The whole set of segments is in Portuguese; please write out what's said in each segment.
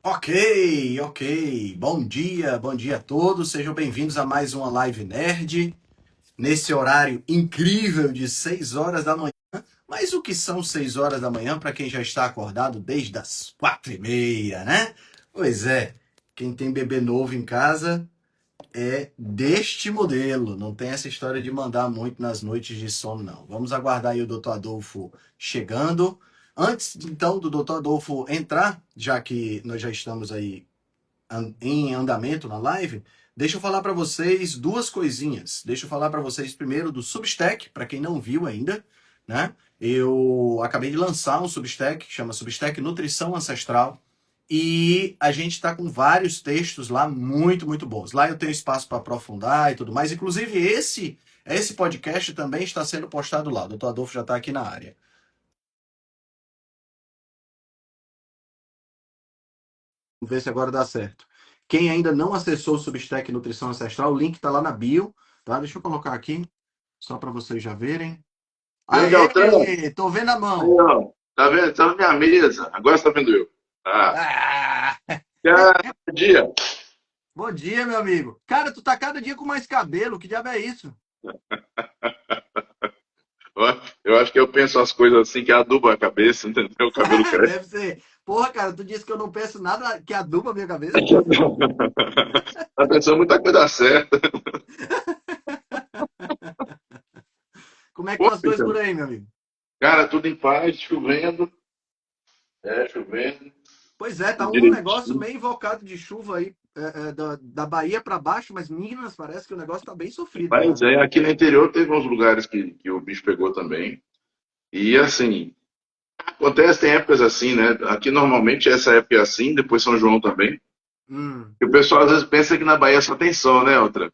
Ok, ok. Bom dia a todos. Sejam bem-vindos a mais uma Live Nerd, nesse horário incrível de 6 horas da manhã. Mas o que são 6 horas da manhã para quem já está acordado desde as 4h30, né? Pois é, quem tem bebê novo em casa é deste modelo. Não tem essa história de mandar muito nas noites de sono, não. Vamos aguardar aí o Dr. Adolfo chegando. Antes, então, do Dr. Adolfo entrar, já que nós já estamos aí em andamento na live, deixa eu falar para vocês duas coisinhas. Deixa eu falar para vocês primeiro do Substack, para quem não viu ainda, né? Eu acabei de lançar um Substack que chama Substack Nutrição Ancestral e a gente está com vários textos lá muito bons. Lá eu tenho espaço para aprofundar e tudo mais. Inclusive esse podcast também está sendo postado lá. O Dr. Adolfo já está aqui na área. Vamos ver se agora dá certo. Quem ainda não acessou o Substack Nutrição Ancestral, o link está lá na bio, tá? Deixa eu colocar aqui, só para vocês já verem. Grande Altão, Aê, tô vendo a aí, mão. ó, tá vendo? Tá na minha mesa. Agora você tá vendo eu. Ah, Ah, cada dia. bom dia, meu amigo. Cara, tu tá cada dia com mais cabelo, que diabo é isso? Eu acho que eu penso as coisas assim que aduba a cabeça, entendeu? O cabelo cresce. Deve ser. Porra, cara, tu disse que eu não penso nada que aduba a minha cabeça. Tá pensando muita coisa certa. Como é que Pô, estão as coisas por então, aí, meu amigo? cara, tudo em paz, chovendo. É, chovendo. Pois é, tá Tudo um negócio direitinho. meio invocado de chuva aí, da Bahia para baixo, mas Minas parece que o negócio tá bem sofrido lá, Mas né? é, aqui no interior teve uns lugares que o bicho pegou também. E assim, acontece, tem épocas assim, né? Aqui normalmente essa época é assim, depois São João também. Hum. E o pessoal às vezes pensa que na Bahia só tem sol, né, outra?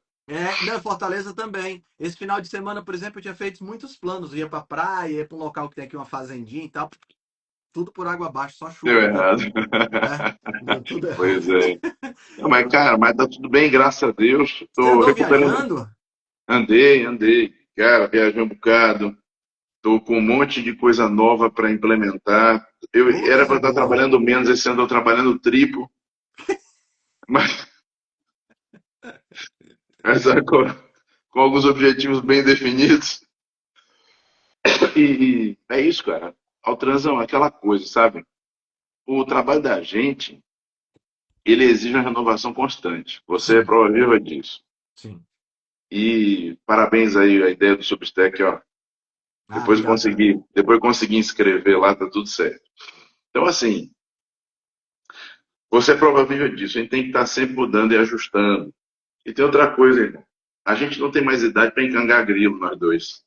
Não, Fortaleza também. Esse final de semana, por exemplo, eu tinha feito muitos planos. Eu ia pra praia, ia pra um local que tem aqui uma fazendinha e tal. Tudo por água abaixo, só Deu chuva mesmo. errado. É, deu tudo errado. Pois é. Não, mas, cara, mas tá tudo bem, graças a Deus. Você Tô andou recuperando. viajando? Andei. Cara, viajei um bocado. Tô com um monte de coisa nova para implementar. Eu Ô, era para coisa estar boa. trabalhando menos, esse ano eu tô trabalhando triplo, mas, mas com alguns objetivos bem definidos. E é isso, cara. Altranzão, aquela coisa, sabe? O trabalho da gente, ele exige uma renovação constante. Você é Sim, prova viva disso. sim. E parabéns aí a ideia do Substack, ó. Ah, obrigado, cara. Depois consegui inscrever lá, tá tudo certo. Então, assim, você é prova viva disso. A gente tem que estar sempre mudando e ajustando. E tem outra coisa, irmão. A gente não tem mais idade para encangar grilo, nós dois.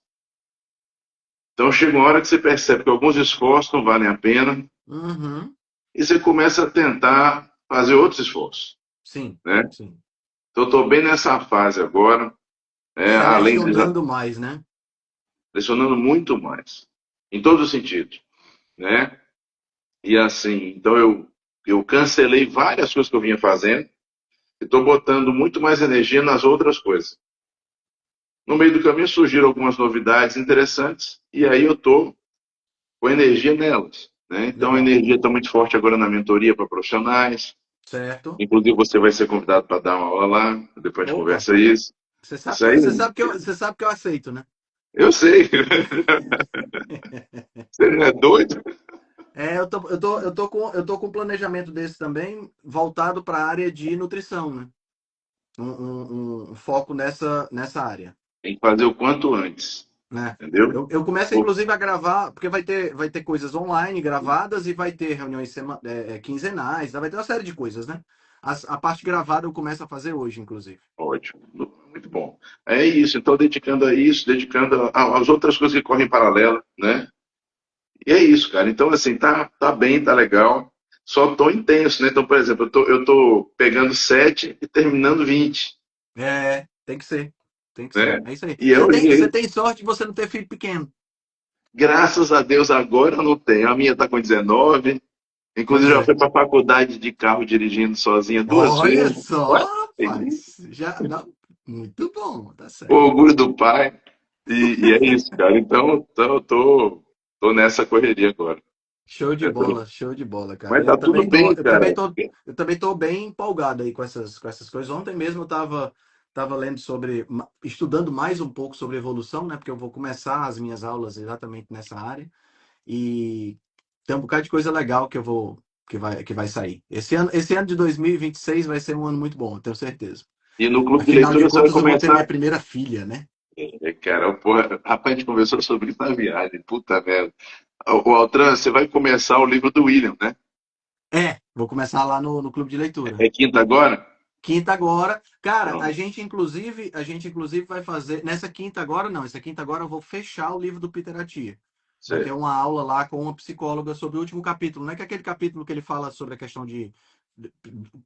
Então chega uma hora que você percebe que alguns esforços não valem a pena Uhum. e você começa a tentar fazer outros esforços, Sim, né? sim. Então, eu estou bem nessa fase agora, né? Além de já Selecionando mais, né? pressionando muito mais, em todos os sentidos, né? E assim, então eu cancelei várias coisas que eu vinha fazendo e estou botando muito mais energia nas outras coisas. No meio do caminho surgiram algumas novidades interessantes e aí eu estou com energia nelas, né? Então a Legal. energia está muito forte agora na mentoria para profissionais. Certo. Inclusive você vai ser convidado para dar uma aula lá, depois a gente Opa, conversa isso. Isso aí, você sabe que eu aceito, né? eu sei. Você não é doido? Eu tô com um planejamento desse também voltado para a área de nutrição, né? Um foco nessa área, Tem que fazer o quanto antes, né? entendeu? Eu começo, inclusive, a gravar, porque vai ter coisas online gravadas e vai ter reuniões quinzenais, vai ter uma série de coisas, né? A parte gravada eu começo a fazer hoje, inclusive. Ótimo, muito bom. É isso, então dedicando a isso, dedicando às outras coisas que correm em paralelo, né? E é isso, cara. Então, assim, tá bem, tá legal. Só tô intenso, né? Então, por exemplo, eu tô pegando 7 e terminando 20, Tem que ser. Tem que ser. né? É isso aí. E eu, Você tem sorte de você não ter filho pequeno. graças a Deus, agora eu não tenho. A minha tá com 19. Inclusive, Pois já é. foi para a faculdade de carro dirigindo sozinha duas Olha vezes. só, Ué, rapaz. Já, não, muito bom, tá o certo. orgulho do pai. E é isso, cara. Então, eu tô nessa correria agora. show de bola, cara. Mas tá tudo bem, cara. Eu também tô bem empolgado aí com essas coisas. Ontem mesmo eu tava lendo sobre, estudando mais um pouco sobre evolução, né? Porque eu vou começar as minhas aulas exatamente nessa área e tem um bocado de coisa legal que eu vou, que vai sair. Esse ano de 2026 vai ser um ano muito bom, eu tenho certeza. E no clube de Afinal de leitura você vai contas, eu vou ter minha começar. primeira filha, né? Cara, porra, rapaz, a gente conversou sobre isso na viagem, puta merda. O Altran, você vai começar o livro do William, né? É, vou começar lá no clube de leitura. É quinta agora? Quinta agora. Cara, Pronto, a gente inclusive vai fazer. Nessa quinta agora, não. Essa quinta agora eu vou fechar o livro do Peter Attia. Vai ter certo. uma aula lá com uma psicóloga sobre o último capítulo. Não é que é aquele capítulo que ele fala sobre a questão de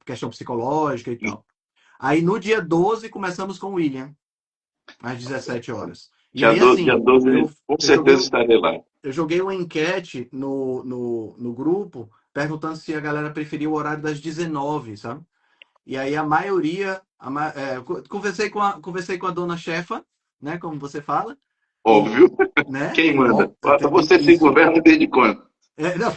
questão psicológica e tal. Aí no dia 12 começamos com o William, às 17 horas. E aí, Dia assim, 12, com eu joguei, certeza estarei lá. eu joguei uma enquete no grupo perguntando se a galera preferia o horário das 19, sabe? E aí a maioria, conversei com a dona chefa, né, como você fala, e, Óbvio. né, Quem manda? Você se isso, governa desde quando? não.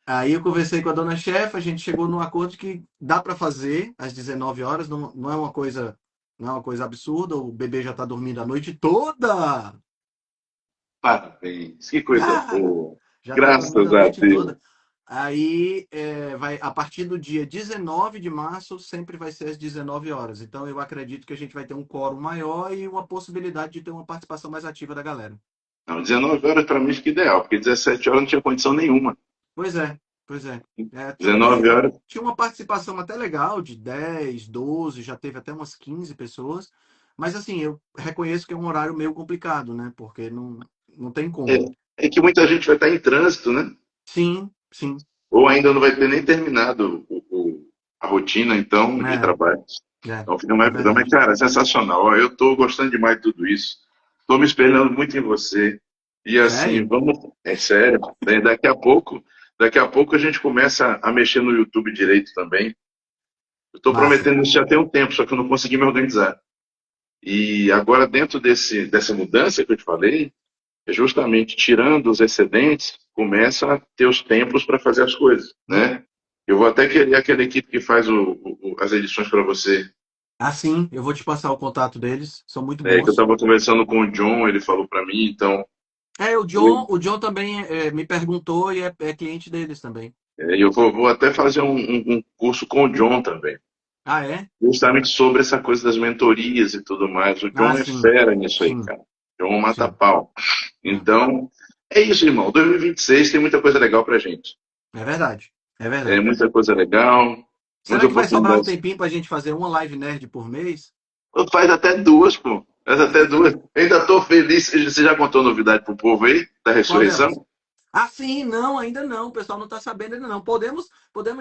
Aí eu conversei com a dona chefa, a gente chegou num acordo de que dá para fazer às 19 horas, não é uma coisa, não é uma coisa absurda, o bebê já está dormindo a noite toda. Parabéns, que coisa Ah, boa. já está dormindo Graças a a noite Deus. toda. Aí, vai, a partir do dia 19 de março, sempre vai ser às 19 horas. Então, eu acredito que a gente vai ter um quórum maior e uma possibilidade de ter uma participação mais ativa da galera. Não, 19 horas para mim fica ideal, porque 17 horas não tinha condição nenhuma. Pois é, pois é. 19 horas. Tinha uma participação até legal, de 10, 12, já teve até umas 15 pessoas. Mas, assim, eu reconheço que é um horário meio complicado, né? Porque não tem como. É que muita gente vai estar em trânsito, né? Sim, sim. Ou ainda não vai ter nem terminado a rotina, então, de É, trabalho. é, Então fica é mais pesado. Mas, verdade. cara, é sensacional. Ó, eu estou gostando demais de tudo isso. Estou me espelhando muito em você. E assim, Sério? vamos. É sério. Daqui a pouco a gente começa a mexer no YouTube direito também. Eu estou Massa. prometendo isso já tem um tempo, só que eu não consegui me organizar. E agora, dentro dessa mudança que eu te falei, é justamente tirando os excedentes, começa a ter os tempos para fazer as coisas, né? Eu vou até querer aquela equipe que faz as edições para você. Assim, eu vou te passar o contato deles, são muito É, que eu bons. estava conversando com o John, ele falou para mim, então O John também me perguntou e é cliente deles também. eu vou até fazer um curso com o John também, Ah, é? justamente sobre essa coisa das mentorias e tudo mais. O Ah, John é sim, fera nisso aí, sim, cara. O John mata sim. pau. É, Então, é isso, irmão. 2026 tem muita coisa legal pra gente. é verdade, é É verdade. muita coisa legal, muitas Será que vai sobrar um oportunidades. tempinho pra gente fazer uma live nerd por mês? Faz até duas, pô. Faz até duas. Ainda tô feliz. Você já contou novidade pro povo aí da Qual delas? ressurreição? Ah, sim, não, ainda não. O pessoal não está sabendo ainda não. Podemos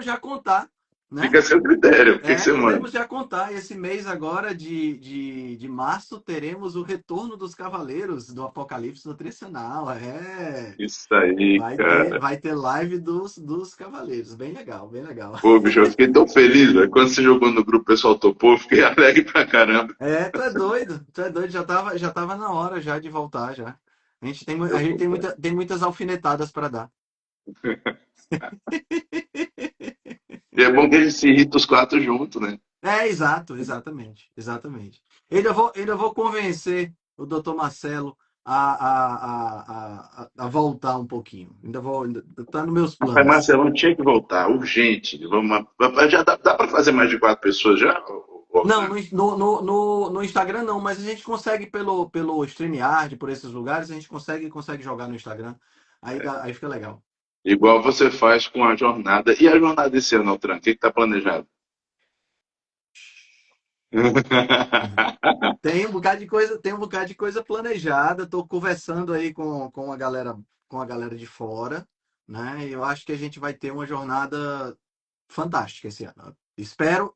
já contar, né? Fica a seu critério. O que você manda? Podemos já contar. Esse mês agora de março teremos o retorno dos Cavaleiros do Apocalipse Nutricional. É, Isso aí, cara. vai ter live dos Cavaleiros. Bem legal, bem legal. Pô, bicho, eu fiquei tão feliz, velho. Quando você jogou no grupo, o pessoal topou, eu fiquei alegre pra caramba. Tu é doido, já tava na hora já de voltar já. A Eu, gente pô, cara. tem muitas alfinetadas para dar. E é bom que a gente se irrita os quatro juntos, né? Exato, exatamente, exatamente. Ainda vou convencer o doutor Marcelo a voltar um pouquinho. Ainda tá nos meus Rapaz, planos. Marcelão tinha que voltar, urgente. Já dá pra fazer mais de quatro pessoas já, Não, Orlando? no Instagram não, mas a gente consegue pelo StreamYard, por esses lugares, a gente consegue jogar no Instagram. Aí fica legal. Igual você faz com a jornada. E a jornada desse ano, Altran? O que está planejado? Tem um bocado de coisa planejada. Estou conversando aí com a galera de fora, né? E eu acho que a gente vai ter uma jornada fantástica esse ano. Espero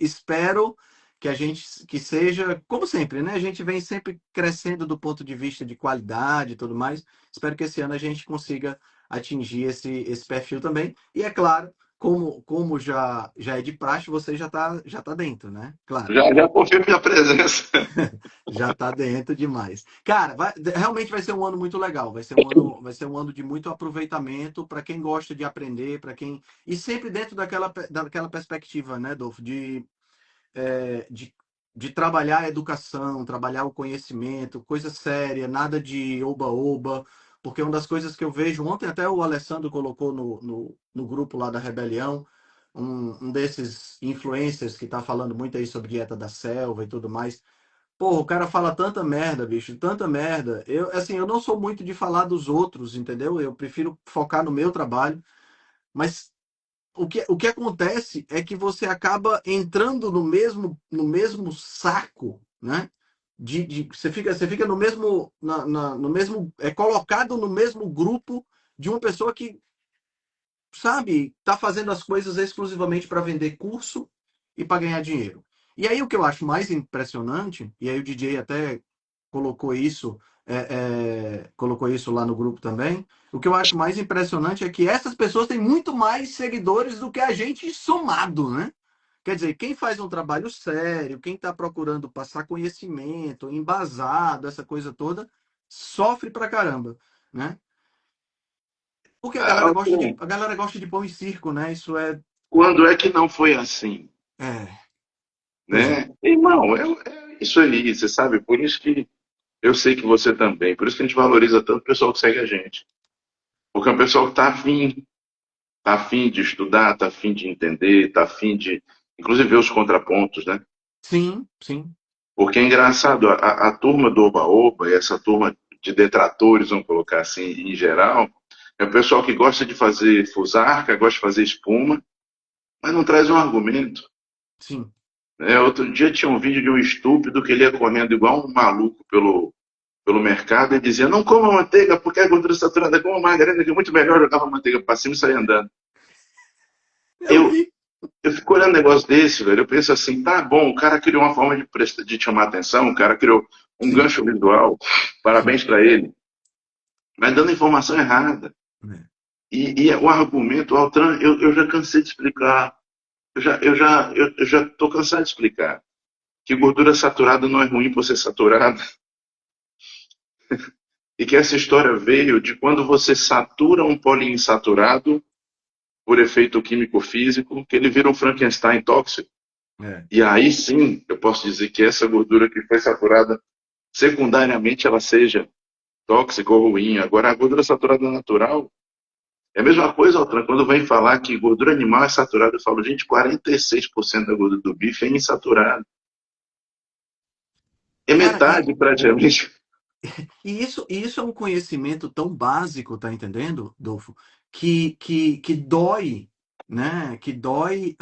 que a gente que seja, como sempre, né? A gente vem sempre crescendo do ponto de vista de qualidade e tudo mais. Espero que esse ano a gente consiga atingir esse perfil também. E é claro, como já é de praxe, você já tá dentro, né? Claro. Já confirmo minha presença. Já tá dentro demais. Cara, realmente vai ser um ano muito legal. Vai ser um ano de muito aproveitamento para quem gosta de aprender, para quem. E sempre dentro daquela perspectiva, né, Dolfo, é, de, de trabalhar a educação, trabalhar o conhecimento, coisa séria, nada de oba-oba. Porque uma das coisas que eu vejo, ontem até o Alessandro colocou no grupo lá da Rebelião, um desses influencers que tá falando muito aí sobre dieta da selva e tudo mais. Pô, o cara fala tanta merda, bicho, tanta merda. Assim, eu não sou muito de falar dos outros, entendeu? Eu prefiro focar no meu trabalho. Mas o que acontece é que você acaba entrando no mesmo saco, né? Você fica no mesmo, colocado no mesmo grupo de uma pessoa que, sabe, tá fazendo as coisas exclusivamente para vender curso e para ganhar dinheiro. E aí o que eu acho mais impressionante, e aí o DJ até colocou isso, colocou isso lá no grupo também. O que eu acho mais impressionante é que essas pessoas têm muito mais seguidores do que a gente somado, né? Quer dizer, quem faz um trabalho sério, quem está procurando passar conhecimento, embasado, essa coisa toda, sofre pra caramba, né? Porque a galera gosta de, Assim, a galera gosta de pão e circo, né? Isso é, quando é que não foi assim? é, pois é. Né? Irmão, é isso aí, você sabe? Por isso que eu sei que você também. Por isso que a gente valoriza tanto o pessoal que segue a gente. Porque é um pessoal que tá afim de estudar, tá afim de entender, tá afim de, inclusive, ver os contrapontos, né? Sim, sim, Porque é engraçado, a turma do Oba-Oba e essa turma de detratores, vamos colocar assim, em geral, é o pessoal que gosta de fazer fusarca, gosta de fazer espuma, mas não traz um argumento. sim. Né? Outro dia tinha um vídeo de um estúpido que ele ia correndo igual um maluco pelo mercado e dizia: não coma manteiga porque é gordura saturada, coma margarina, que é muito melhor. Jogava manteiga para cima e saia andando. Eu Eu, vi. eu fico olhando um negócio desse, velho. Eu penso assim: tá bom, o cara criou uma forma de chamar atenção, o cara criou um Sim, gancho visual, sim. parabéns para ele, mas dando informação errada. É. E o argumento, o Altran, eu já cansei de explicar. Eu já tô cansado de explicar que gordura saturada não é ruim por ser saturada. E que essa história veio de quando você satura um poliinsaturado por efeito químico físico, que ele vira um Frankenstein tóxico. É. E aí sim, eu posso dizer que essa gordura que foi saturada, secundariamente ela seja tóxica ou ruim. Agora, a gordura saturada natural é a mesma coisa, Altran, quando vem falar que gordura animal é saturada, eu falo, gente, 46% da gordura do bife é insaturada. É Cara, metade praticamente. e isso é um conhecimento tão básico, tá entendendo, Dolfo? Que dói, né? Que dói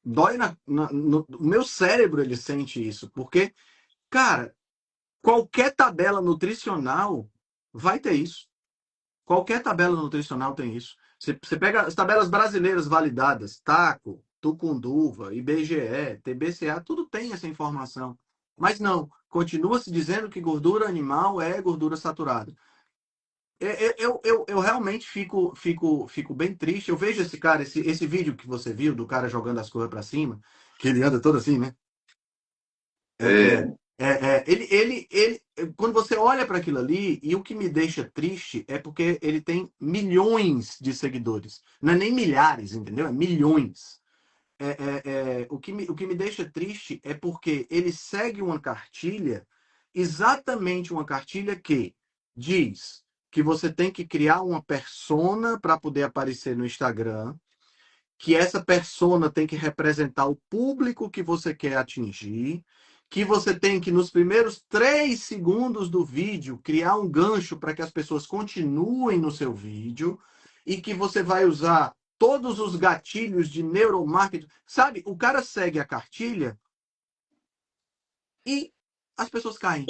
dói no o meu cérebro, ele sente isso, porque, cara, qualquer tabela nutricional vai ter isso. Qualquer tabela nutricional tem isso. Você pega as tabelas brasileiras validadas, TACO, Tucunduva, IBGE, TBCA, tudo tem essa informação. Mas não, continua se dizendo que gordura animal é gordura saturada. Eu realmente fico bem triste. Eu vejo esse cara, esse vídeo que você viu do cara jogando as coisas para cima, que ele anda todo assim, né? É, É, quando você olha para aquilo ali, e o que me deixa triste é porque ele tem milhões de seguidores. Não é nem milhares, entendeu? É milhões. O que me deixa triste é porque ele segue uma cartilha, exatamente uma cartilha que diz que você tem que criar uma persona para poder aparecer no Instagram, que essa persona tem que representar o público que você quer atingir, que você tem que, nos primeiros 3 segundos do vídeo, criar um gancho para que as pessoas continuem no seu vídeo, e que você vai usar todos os gatilhos de neuromarketing. Sabe, o cara segue a cartilha e as pessoas caem.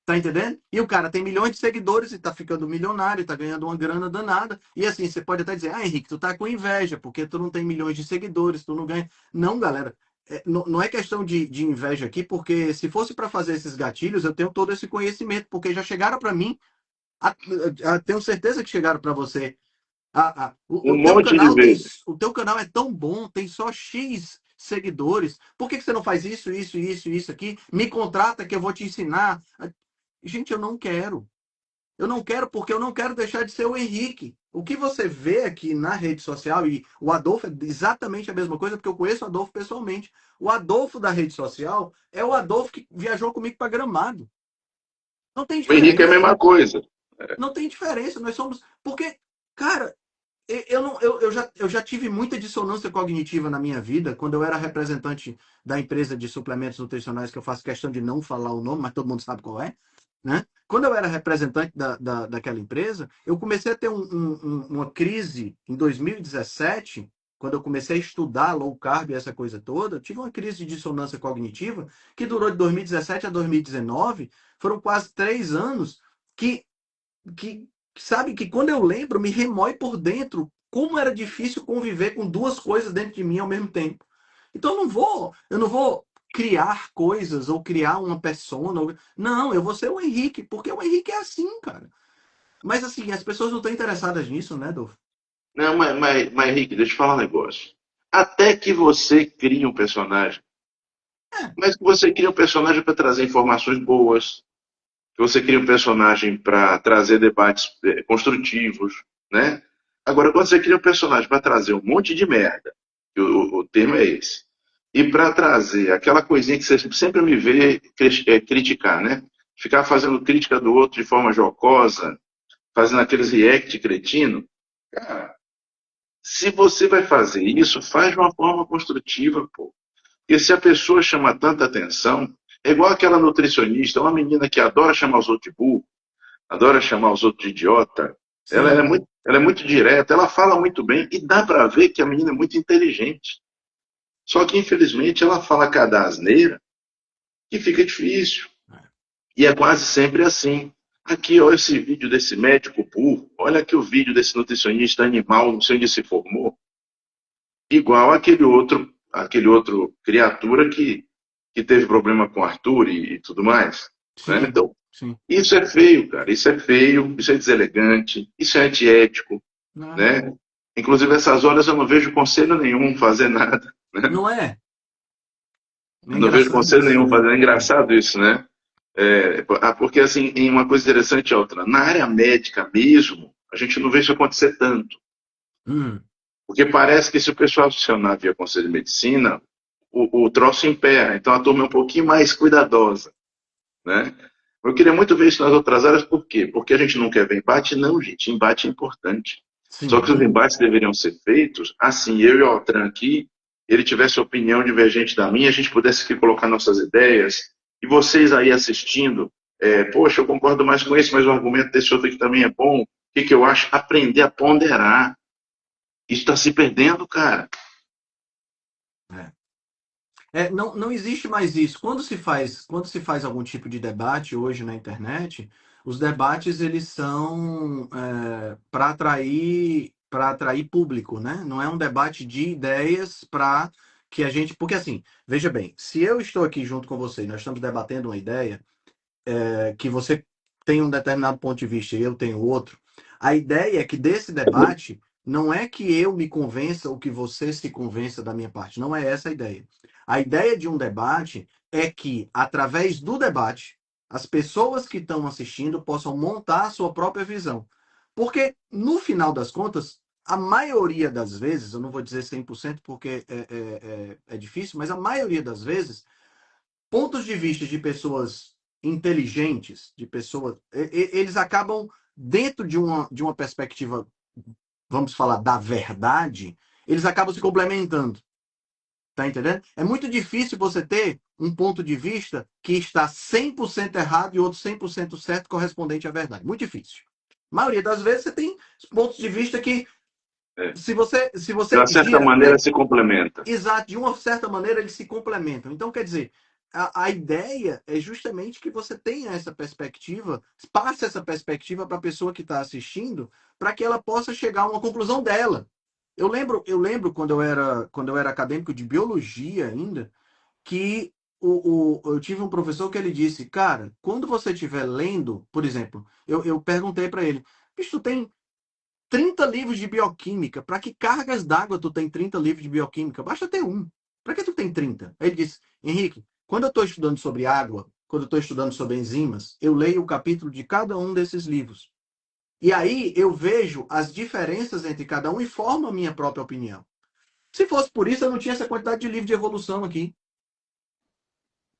Tá entendendo? E o cara tem milhões de seguidores e tá ficando milionário, tá ganhando uma grana danada. E assim, você pode até dizer, Henrique, tu tá com inveja, porque tu não tem milhões de seguidores, tu não ganha. Não, galera, não é questão de inveja aqui, porque se fosse para fazer esses gatilhos, eu tenho todo esse conhecimento, porque já chegaram para mim, tenho certeza que chegaram para você Um O teu monte de canal tem, vezes. o teu canal é tão bom, tem só X seguidores. Por que você não faz isso aqui? Me contrata que eu vou te ensinar. Gente, eu não quero. Eu não quero porque eu não quero deixar de ser o Henrique. O que você vê aqui na rede social, e o Adolfo é exatamente a mesma coisa, porque eu conheço o Adolfo pessoalmente. O Adolfo da rede social é o Adolfo que viajou comigo para Gramado. Não tem O Henrique é a diferença. mesma coisa. Não tem diferença. Nós somos. Porque, cara, eu já tive muita dissonância cognitiva na minha vida, quando eu era representante da empresa de suplementos nutricionais, que eu faço questão de não falar o nome, mas todo mundo sabe qual é. Né? Quando eu era representante daquela empresa, eu comecei a ter uma crise em 2017, quando eu comecei a estudar low carb e essa coisa toda, eu tive uma crise de dissonância cognitiva que durou de 2017 a 2019, foram quase 3 anos que que sabe que quando eu lembro me remói por dentro como era difícil conviver com duas coisas dentro de mim ao mesmo tempo. Então eu não vou criar coisas ou criar uma persona. Não, eu vou ser o Henrique, porque o Henrique é assim, cara. Mas assim, as pessoas não estão interessadas nisso, né, Dolph? Não, mas Henrique, deixa eu te falar um negócio. Até que você cria um personagem, É, mas que você cria um personagem para trazer informações boas, que você cria um personagem para trazer debates construtivos, né? Agora, quando você cria um personagem para trazer um monte de merda, que o termo é esse, e para trazer aquela coisinha que você sempre me vê criticar, né? Ficar fazendo crítica do outro de forma jocosa, fazendo aqueles react cretino, cara, se você vai fazer isso, faz de uma forma construtiva, pô. Porque se a pessoa chama tanta atenção, é igual aquela nutricionista, uma menina que adora chamar os outros de burro, adora chamar os outros de idiota. sim. Ela é muito direta, ela fala muito bem e dá para ver que a menina é muito inteligente. Só que, infelizmente, ela fala cada asneira que fica difícil. E é quase sempre assim. Aqui, olha esse vídeo desse médico burro, olha aqui o vídeo desse nutricionista animal, não sei onde se formou, igual aquele outro criatura que teve problema com Arthur e tudo mais. Né? Sim, Então, sim. isso é feio, cara. Isso é feio, isso é deselegante, isso é antiético, Não, né? Inclusive, essas horas eu não vejo conselho nenhum fazer nada. Né? não é? É Eu não vejo engraçado conselho isso, nenhum né? fazer. É engraçado isso, né? Porque, assim, em uma coisa interessante é outra. Na área médica mesmo, a gente não vê isso acontecer tanto. Hum, Porque parece que se o pessoal acionar via conselho de medicina, o troço impera. Então a turma é um pouquinho mais cuidadosa, né? Eu queria muito ver isso nas outras áreas, por quê? Porque a gente não quer ver embate? Não, gente, embate é importante. Só que os sim. embates deveriam ser feitos assim, eu e o Altran aqui, ele tivesse opinião divergente da minha, a gente pudesse aqui colocar nossas ideias, e vocês aí assistindo, poxa, eu concordo mais com esse, mas o argumento desse outro aqui também é bom, o que, que eu acho? Aprender a ponderar. Isso está se perdendo, cara. É. Não, não existe mais isso. Quando se faz algum tipo de debate hoje na internet, os debates eles são para atrair público, né? Não é um debate de ideias para que a gente, porque assim, veja bem, se eu estou aqui junto com você, e nós estamos debatendo uma ideia, que você tem um determinado ponto de vista e eu tenho outro, a ideia é que desse debate não é que eu me convença ou que você se convença da minha parte. Não é essa a ideia. A ideia de um debate é que, através do debate, as pessoas que estão assistindo possam montar a sua própria visão. Porque, no final das contas, a maioria das vezes, eu não vou dizer 100% porque é difícil, mas a maioria das vezes, pontos de vista de pessoas inteligentes, de pessoas, eles acabam dentro de uma perspectiva, vamos falar, da verdade, eles acabam se complementando. Tá entendendo? É muito difícil você ter um ponto de vista que está 100% errado e outro 100% certo correspondente à verdade. Muito difícil. A maioria das vezes você tem pontos de vista que, É. se De você uma certa gira, maneira se complementa. exato, de uma certa maneira eles se complementam. Então, quer dizer, a ideia é justamente que você tenha essa perspectiva, passe essa perspectiva para a pessoa que está assistindo, para que ela possa chegar a uma conclusão dela. Eu lembro quando eu era acadêmico de biologia ainda, que eu tive um professor que ele disse, cara, quando você estiver lendo, por exemplo, eu perguntei para ele, bicho, tu tem 30 livros de bioquímica. Para que cargas d'água tu tem 30 livros de bioquímica? Basta ter um. Para que tu tem 30? Aí ele disse, Henrique, quando eu estou estudando sobre água, quando eu estou estudando sobre enzimas, eu leio o capítulo de cada um desses livros. E aí eu vejo as diferenças entre cada um e formo a minha própria opinião. Se fosse por isso, eu não tinha essa quantidade de livro de evolução aqui.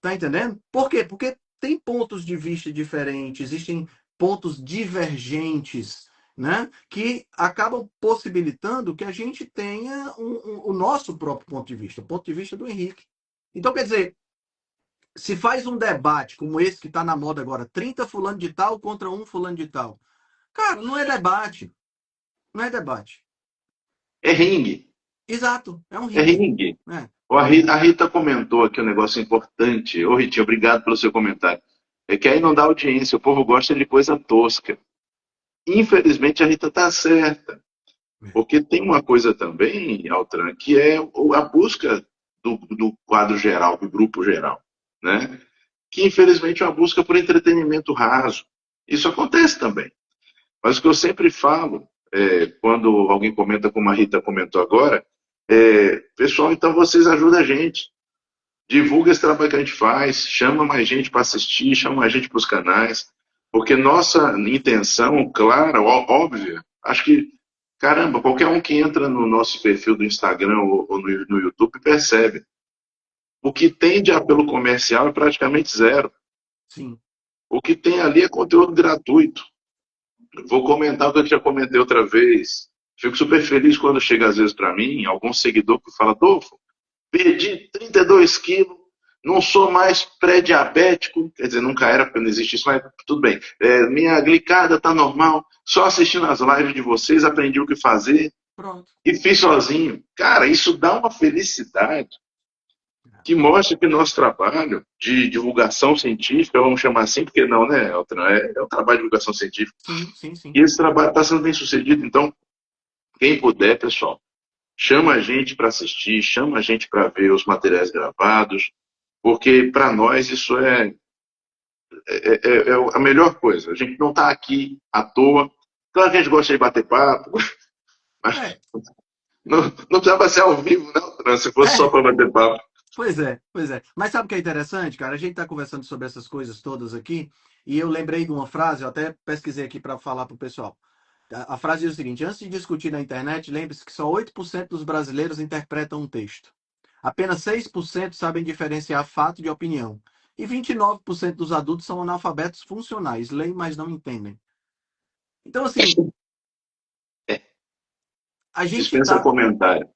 Tá entendendo? Por quê? Porque tem pontos de vista diferentes, existem pontos divergentes, né? Que acabam possibilitando que a gente tenha o nosso próprio ponto de vista, o ponto de vista do Henrique. Então, quer dizer, se faz um debate como esse que está na moda agora, 30 fulano de tal contra um fulano de tal. Cara, não é debate. Não é debate. É ringue. Exato, é um É ringue. ringue. Né? A Rita comentou aqui um negócio importante. Ô, Ritinho, obrigado pelo seu comentário. É que aí não dá audiência, o povo gosta de coisa tosca. Infelizmente, a Rita está certa. Porque tem uma coisa também, Altran, que é a busca do quadro geral, do grupo geral, né? Que infelizmente é uma busca por entretenimento raso. Isso acontece também. Mas o que eu sempre falo, quando alguém comenta como a Rita comentou agora, pessoal, então vocês ajudam a gente. Divulga esse trabalho que a gente faz, chama mais gente para assistir, chama mais gente para os canais, porque nossa intenção, clara, óbvia, acho que, caramba, qualquer um que entra no nosso perfil do Instagram ou no YouTube percebe. O que tem de apelo comercial é praticamente zero. Sim. O que tem ali é conteúdo gratuito. Vou comentar o que eu já comentei outra vez. Fico super feliz quando chega às vezes para mim, algum seguidor que fala, Dolfo, perdi 32 quilos, não sou mais pré-diabético, quer dizer, nunca era, porque não existe isso, mas tudo bem. Minha glicada está normal, só assistindo as lives de vocês, aprendi o que fazer Pronto. e fiz sozinho. Cara, isso dá uma felicidade que mostra que nosso trabalho de divulgação científica, vamos chamar assim, porque não, né, Elton? É um trabalho de divulgação científica. Sim, sim, sim. E esse trabalho está sendo bem sucedido. Então, quem puder, pessoal, chama a gente para assistir, chama a gente para ver os materiais gravados, porque para nós isso é a melhor coisa. A gente não está aqui à toa. Claro que a gente gosta de bater papo, mas É, não precisava ser ao vivo, não, se fosse só é. para bater papo. Pois é, pois é. Mas sabe o que é interessante, cara? A gente está conversando sobre essas coisas todas aqui, e eu lembrei de uma frase, eu até pesquisei aqui para falar para o pessoal. A frase diz o seguinte: antes de discutir na internet, lembre-se que só 8% dos brasileiros interpretam um texto. Apenas 6% sabem diferenciar fato de opinião. E 29% dos adultos são analfabetos funcionais, leem, mas não entendem. Então, assim, a gente Dispensa está comentário.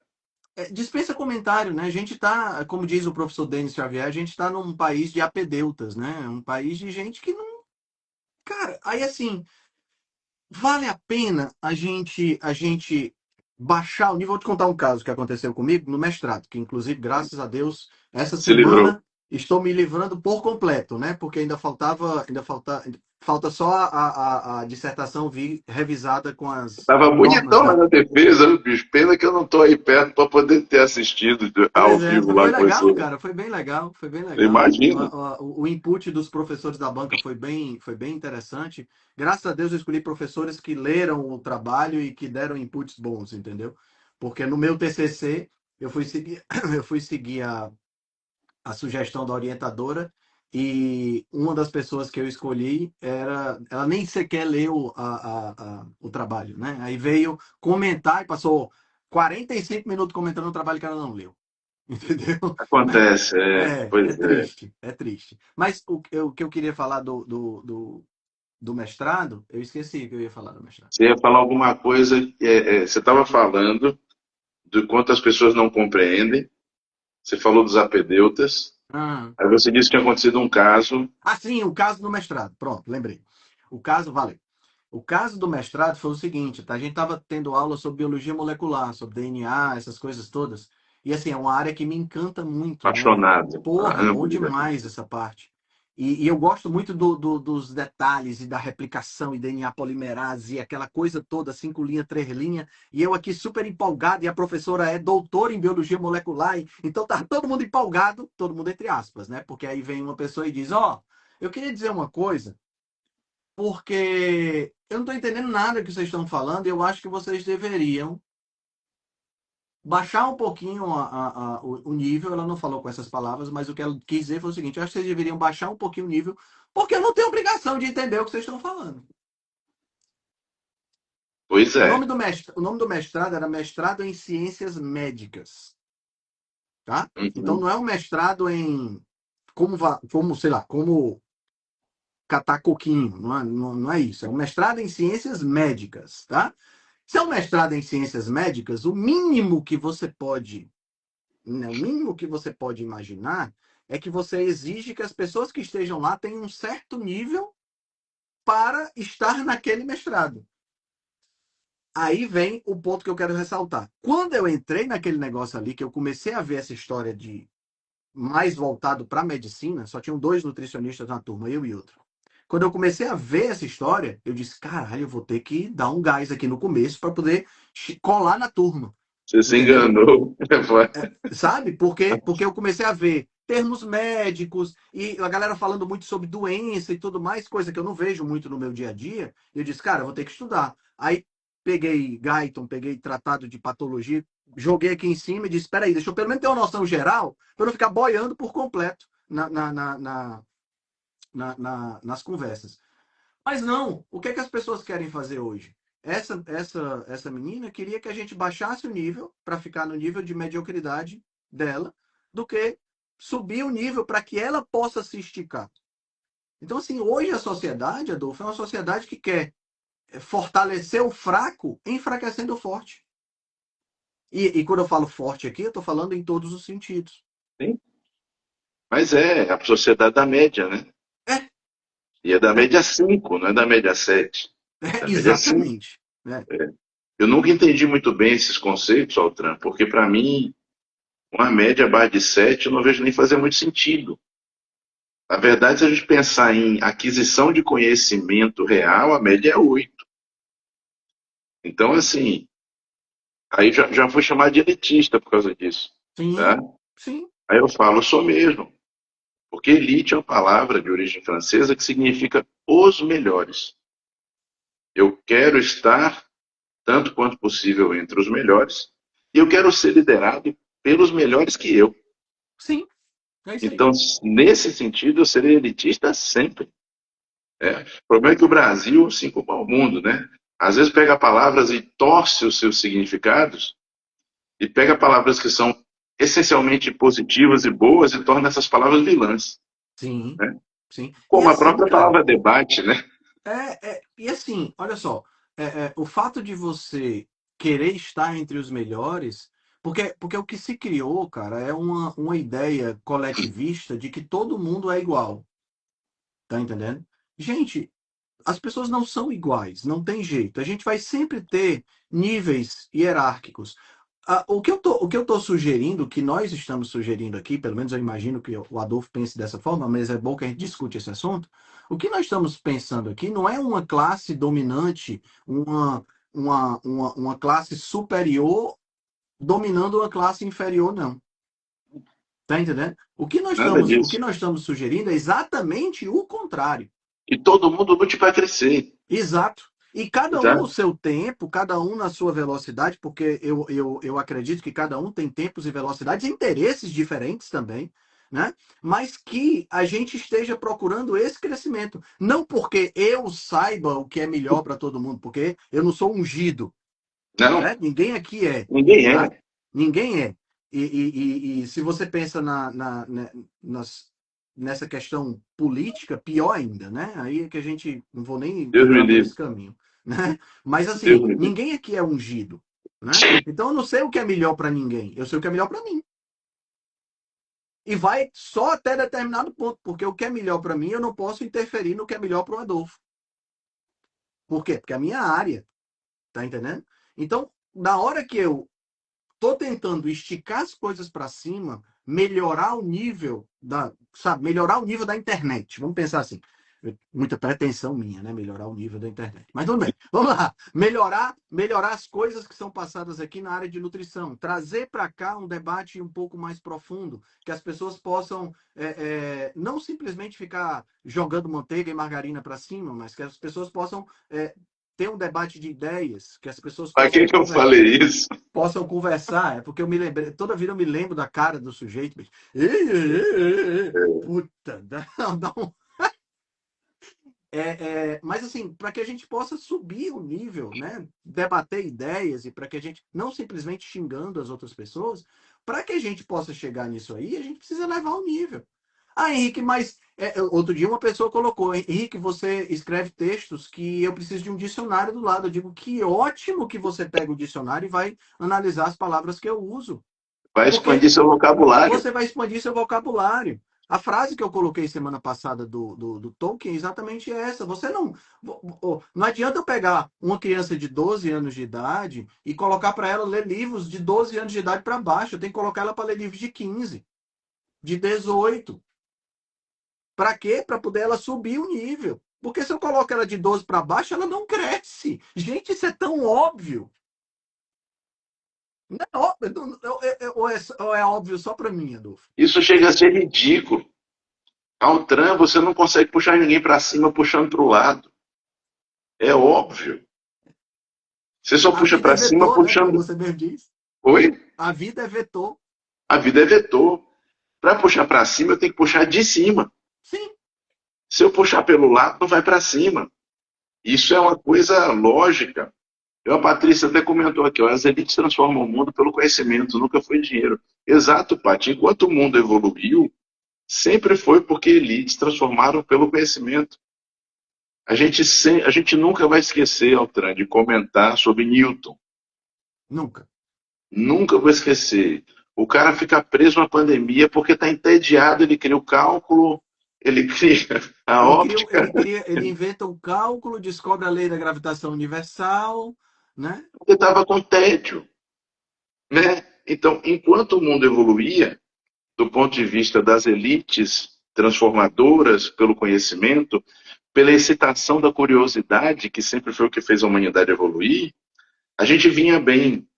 dispensa comentário, né? A gente está, como diz o professor Denis Xavier, a gente está num país de apedeutas, né? Um país de gente que não. Cara, aí assim, vale a pena a gente baixar o nível. Vou te contar um caso que aconteceu comigo no mestrado, que inclusive, graças a Deus, essa Se livrou. semana estou me livrando por completo, né? Porque falta só a dissertação vir revisada com as Tava normas bonitão lá da. na defesa, bicho. Pena que eu não tô aí perto para poder ter assistido ao Pois é, vivo mas lá foi com você. legal, cara. Foi bem legal, foi bem legal. Imagina. O input dos professores da banca foi bem interessante. Graças a Deus eu escolhi professores que leram o trabalho e que deram inputs bons, entendeu? Porque no meu TCC eu fui seguir, eu fui seguir a sugestão da orientadora e uma das pessoas que eu escolhi ela nem sequer leu o trabalho, né? Aí veio comentar e passou 45 minutos comentando o trabalho que ela não leu. Entendeu? Mas, Acontece, é pois é. triste, é triste. Mas o que eu queria falar do mestrado, eu esqueci o que eu ia falar do mestrado. Você ia falar alguma coisa, você estava falando de quantas pessoas não compreendem, você falou dos apedeutas, Ah, aí você disse que tinha acontecido um caso. sim, o caso do mestrado. Pronto, lembrei. O caso, valeu. O caso do mestrado foi o seguinte, tá? A gente estava tendo aula sobre biologia molecular, sobre DNA, essas coisas todas. E assim, é uma área que me encanta muito, né? Apaixonado. Porra, bom Amo de demais essa parte. E eu gosto muito dos detalhes e da replicação e DNA polimerase e aquela coisa toda, 5 linhas, 3 linhas. E eu aqui super empolgado, e a professora é doutora em biologia molecular. Então tá todo mundo empolgado, todo mundo entre aspas, né? Porque aí vem uma pessoa e diz, ó, eu queria dizer uma coisa, porque eu não estou entendendo nada que vocês estão falando e eu acho que vocês deveriam baixar um pouquinho o nível. Ela não falou com essas palavras, mas o que ela quis dizer foi o seguinte: eu acho que vocês deveriam baixar um pouquinho o nível, porque eu não tenho obrigação de entender o que vocês estão falando. Pois é. O nome do mestrado era Mestrado em Ciências Médicas, tá? Então Uhum. não é um mestrado em como sei lá, como catar coquinho, não é isso. É um mestrado em Ciências Médicas, tá? Se é um mestrado em Ciências Médicas, o mínimo que você pode, né, o mínimo que você pode imaginar é que você exige que as pessoas que estejam lá tenham um certo nível para estar naquele mestrado. Aí vem o ponto que eu quero ressaltar. Quando eu entrei naquele negócio ali, que eu comecei a ver essa história de mais voltado para a medicina, só tinham 2 nutricionistas na turma, eu e outro. Quando eu comecei a ver essa história, eu disse, caralho, eu vou ter que dar um gás aqui no começo para poder colar na turma. Você se Entendeu? enganou. Sabe? Porque eu comecei a ver termos médicos e a galera falando muito sobre doença e tudo mais, coisa que eu não vejo muito no meu dia a dia. E eu disse, cara, eu vou ter que estudar. Aí peguei Guyton, peguei tratado de patologia, joguei aqui em cima e disse, espera aí, deixa eu pelo menos ter uma noção geral para não ficar boiando por completo nas conversas. Mas não, o que é que as pessoas querem fazer hoje? Essa menina queria que a gente baixasse o nível para ficar no nível de mediocridade dela, do que subir o nível para que ela possa se esticar. Então, assim, hoje a sociedade, Adolfo, é uma sociedade que quer fortalecer o fraco enfraquecendo o forte. E quando eu falo forte aqui, eu estou falando em todos os sentidos. Sim. Mas é a sociedade da média, né? É, E é da é, média 5, não é da média 7. Da média 5. exatamente. É, Eu nunca entendi muito bem esses conceitos, Altran, porque para mim, uma média abaixo de 7 eu não vejo nem fazer muito sentido. Na verdade, se a gente pensar em aquisição de conhecimento real, a média é 8. Então, assim, aí já fui chamado de elitista por causa disso. Tá? sim, sim, Aí eu falo, eu sou mesmo. Porque elite é uma palavra de origem francesa que significa os melhores. Eu quero estar, tanto quanto possível, entre os melhores, e eu quero ser liderado pelos melhores que eu. sim, é isso aí. Então, nesse sentido, eu serei elitista sempre. Né? O problema é que o Brasil, assim como o mundo, né? Às vezes pega palavras e torce os seus significados, e pega palavras que são essencialmente positivas e boas e torna essas palavras vilãs. Sim, Né? sim. E Como a assim, própria cara, palavra debate, né? e assim, olha só, o fato de você querer estar entre os melhores, porque o que se criou, cara, é uma ideia coletivista de que todo mundo é igual, tá entendendo? Gente, as pessoas não são iguais, não tem jeito. A gente vai sempre ter níveis hierárquicos. O que eu tô sugerindo, que nós estamos sugerindo aqui, pelo menos eu imagino que o Adolfo pense dessa forma, mas é bom que a gente discute esse assunto. O que nós estamos pensando aqui não é uma classe dominante, uma classe superior dominando uma classe inferior, não. Tá entendendo? Nada O que disso. nós estamos sugerindo é exatamente o contrário. E todo mundo lute para crescer. Exato. E cada um no Tá? seu tempo, cada um na sua velocidade, porque eu acredito que cada um tem tempos e velocidades, e interesses diferentes também, né? Mas que a gente esteja procurando esse crescimento. Não porque eu saiba o que é melhor para todo mundo, porque eu não sou ungido, Não, né? Ninguém aqui é, ninguém tá? é. Ninguém é. E se você pensa nessa questão política, pior ainda, né? Aí é que a gente não vou nem Deus me entrar por livre. esse caminho, né? Mas Deus assim, me livre. ninguém aqui é ungido, né? Então eu não sei o que é melhor para ninguém. Eu sei o que é melhor para mim. E vai só até determinado ponto, porque o que é melhor para mim eu não posso interferir no que é melhor para o Adolfo. Por quê? Porque é a minha área, tá entendendo? Então, na hora que eu tô tentando esticar as coisas para cima, melhorar o nível sabe, melhorar o nível da internet. Vamos pensar assim. Muita pretensão minha, né? Melhorar o nível da internet. Mas tudo bem. Vamos lá. Melhorar as coisas que são passadas aqui na área de nutrição. Trazer para cá um debate um pouco mais profundo, que as pessoas possam não simplesmente ficar jogando manteiga e margarina para cima, mas que as pessoas possam ter um debate de ideias, que as pessoas Para que que eu falei isso? possam conversar. É porque eu me lembrei, toda vida eu me lembro da cara do sujeito. Bicho. Ei, ei, ei, ei, ei. Puta, dá um mas assim, para que a gente possa subir o nível, né? Debater ideias e para que a gente, não simplesmente xingando as outras pessoas, para que a gente possa chegar nisso aí, a gente precisa levar o nível. Ah, Henrique, mas outro dia uma pessoa colocou, Henrique, você escreve textos que eu preciso de um dicionário do lado. Eu digo, que ótimo que você pega o dicionário e vai analisar as palavras que eu uso. Vai Porque expandir seu vocabulário. você vai expandir seu vocabulário. A frase que eu coloquei semana passada do Tolkien é exatamente essa. Você não adianta eu pegar uma criança de 12 anos de idade e colocar para ela ler livros de 12 anos de idade para baixo. Eu tenho que colocar ela para ler livros de 15, de 18. Para quê? Para poder ela subir o nível. Porque se eu coloco ela de 12 para baixo, ela não cresce. Gente, isso é tão óbvio. Não é óbvio, ou é óbvio só para mim, Adolfo? Isso chega a ser ridículo. Altran, você não consegue puxar ninguém para cima puxando para o lado. É óbvio. Você só A puxa vida é para cima vetor, né? Como puxando. você mesmo diz. Oi? A vida é vetor. A vida é vetor. Para puxar para cima, eu tenho que puxar de cima. Sim. Se eu puxar pelo lado, não vai para cima. Isso é uma coisa lógica. A Patrícia até comentou aqui, ó, as elites transformam o mundo pelo conhecimento, nunca foi dinheiro. Exato, Paty. Enquanto o mundo evoluiu, sempre foi porque elites transformaram pelo conhecimento. A gente nunca vai esquecer, Altran, de comentar sobre Newton. Nunca. Nunca vou esquecer. O cara fica preso na pandemia porque está entediado, ele cria o cálculo, ele cria a óptica, Ele inventa o cálculo, descobre a lei da gravitação universal, né? porque estava com tédio. Né? Então, enquanto o mundo evoluía, do ponto de vista das elites transformadoras pelo conhecimento, pela excitação da curiosidade, que sempre foi o que fez a humanidade evoluir, a gente vinha bem.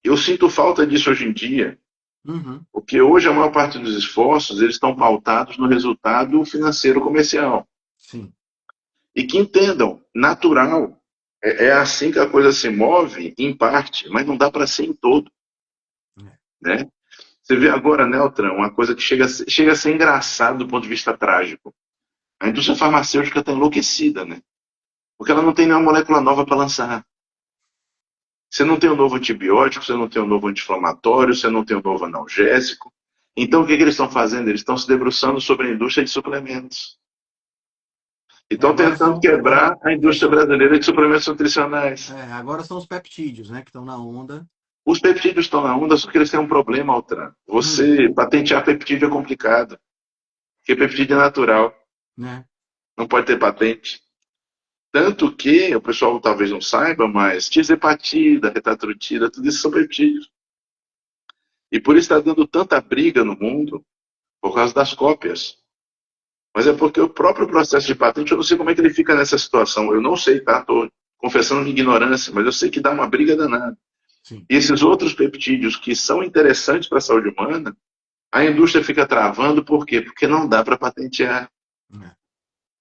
Eu sinto falta disso hoje em dia, Uhum. porque hoje a maior parte dos esforços eles estão pautados no resultado financeiro comercial. Sim. E que entendam, natural, é assim que a coisa se move, em parte, mas não dá para ser em todo. É. Né? Você vê agora, né, Altran, uma coisa que chega a ser engraçado do ponto de vista trágico. A indústria farmacêutica está enlouquecida, né? Porque ela não tem nenhuma molécula nova para lançar. Você não tem um novo antibiótico, você não tem um novo anti-inflamatório, você não tem um novo analgésico. Então, o que eles estão fazendo? Eles estão se debruçando sobre a indústria de suplementos. E estão Agora tentando são, quebrar a indústria brasileira de suplementos nutricionais. agora são os peptídeos, né? Que estão na onda. Os peptídeos estão na onda, só que eles têm um problema, Altran. Hum, Você patentear peptídeo é complicado, porque peptídeo é natural, né? não pode ter patente. Tanto que, o pessoal talvez não saiba, mas tisepatida, retatrutida, tudo isso são peptídeos. E por isso está dando tanta briga no mundo, por causa das cópias. Mas é porque o próprio processo de patente, eu não sei como é que ele fica nessa situação. Eu não sei, tá? Estou confessando minha ignorância, mas eu sei que dá uma briga danada. Sim. E esses outros peptídeos que são interessantes para a saúde humana, a indústria fica travando, por quê? Porque não dá para patentear. É.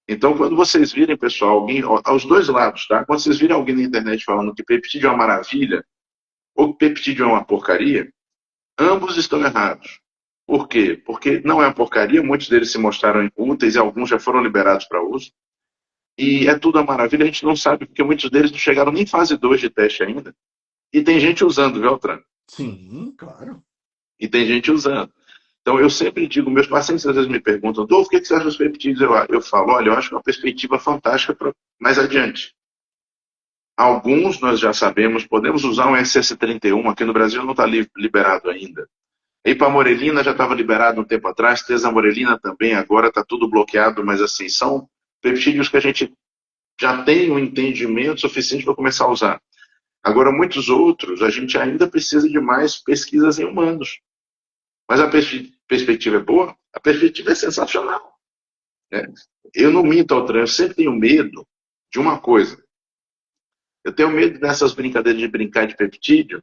Então, quando vocês virem, pessoal, alguém, aos dois lados, tá? Quando vocês virem alguém na internet falando que peptídeo é uma maravilha ou que peptídeo é uma porcaria, ambos estão errados. Por quê? Porque não é uma porcaria, muitos deles se mostraram úteis e alguns já foram liberados para uso. E é tudo uma maravilha, a gente não sabe, porque muitos deles não chegaram nem em fase 2 de teste ainda. E tem gente usando, viu, Altran? Sim, claro. E tem gente usando. Então, eu sempre digo, meus pacientes às vezes me perguntam, Dolfo, o que você acha dos peptídeos? Eu falo, olha, eu acho que é uma perspectiva fantástica para mais adiante. Alguns nós já sabemos, podemos usar um SS31, aqui no Brasil não está liberado ainda. Ipamorelina já estava liberado um tempo atrás, tesamorelina também, agora está tudo bloqueado, mas assim, são peptídeos que a gente já tem um entendimento suficiente para começar a usar. Agora, muitos outros, a gente ainda precisa de mais pesquisas em humanos. Mas a perspectiva é boa? A perspectiva é sensacional. Né? Eu não minto ao trânsito, eu sempre tenho medo de uma coisa. Eu tenho medo dessas brincadeiras de brincar de peptídeo,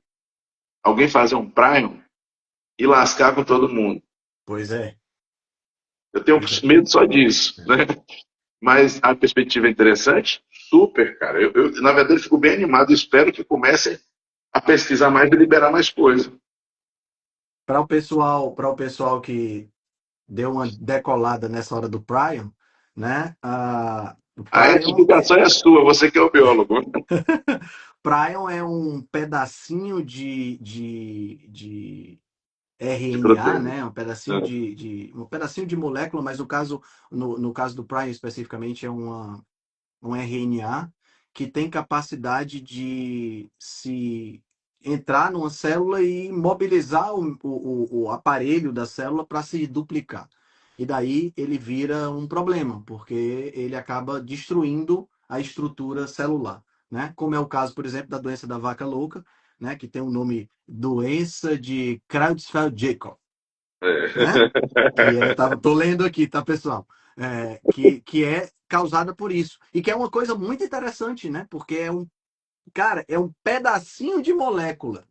alguém fazer um prion e lascar com todo mundo. Pois é. Eu tenho Pois é. medo só disso. Né? Mas a perspectiva é interessante. Super, cara. Na verdade, fico bem animado. Espero que comecem a pesquisar mais e liberar mais coisa. Para o pessoal que deu uma decolada nessa hora do Prion, né? O A Prion explicação é sua, você que é o biólogo. Prion é um pedacinho de De RNA, proteína. né? Um pedacinho um pedacinho de molécula, mas no caso do Prion especificamente é um RNA que tem capacidade de se entrar numa célula e mobilizar o aparelho da célula para se duplicar. E daí ele vira um problema, porque ele acaba destruindo a estrutura celular, né? Como é o caso, por exemplo, da doença da vaca louca, né? Que tem o nome doença de Creutzfeldt-Jakob, né? Tô lendo aqui, tá, pessoal? Que é causada por isso. E que é uma coisa muito interessante, né? Porque cara, é um pedacinho de molécula.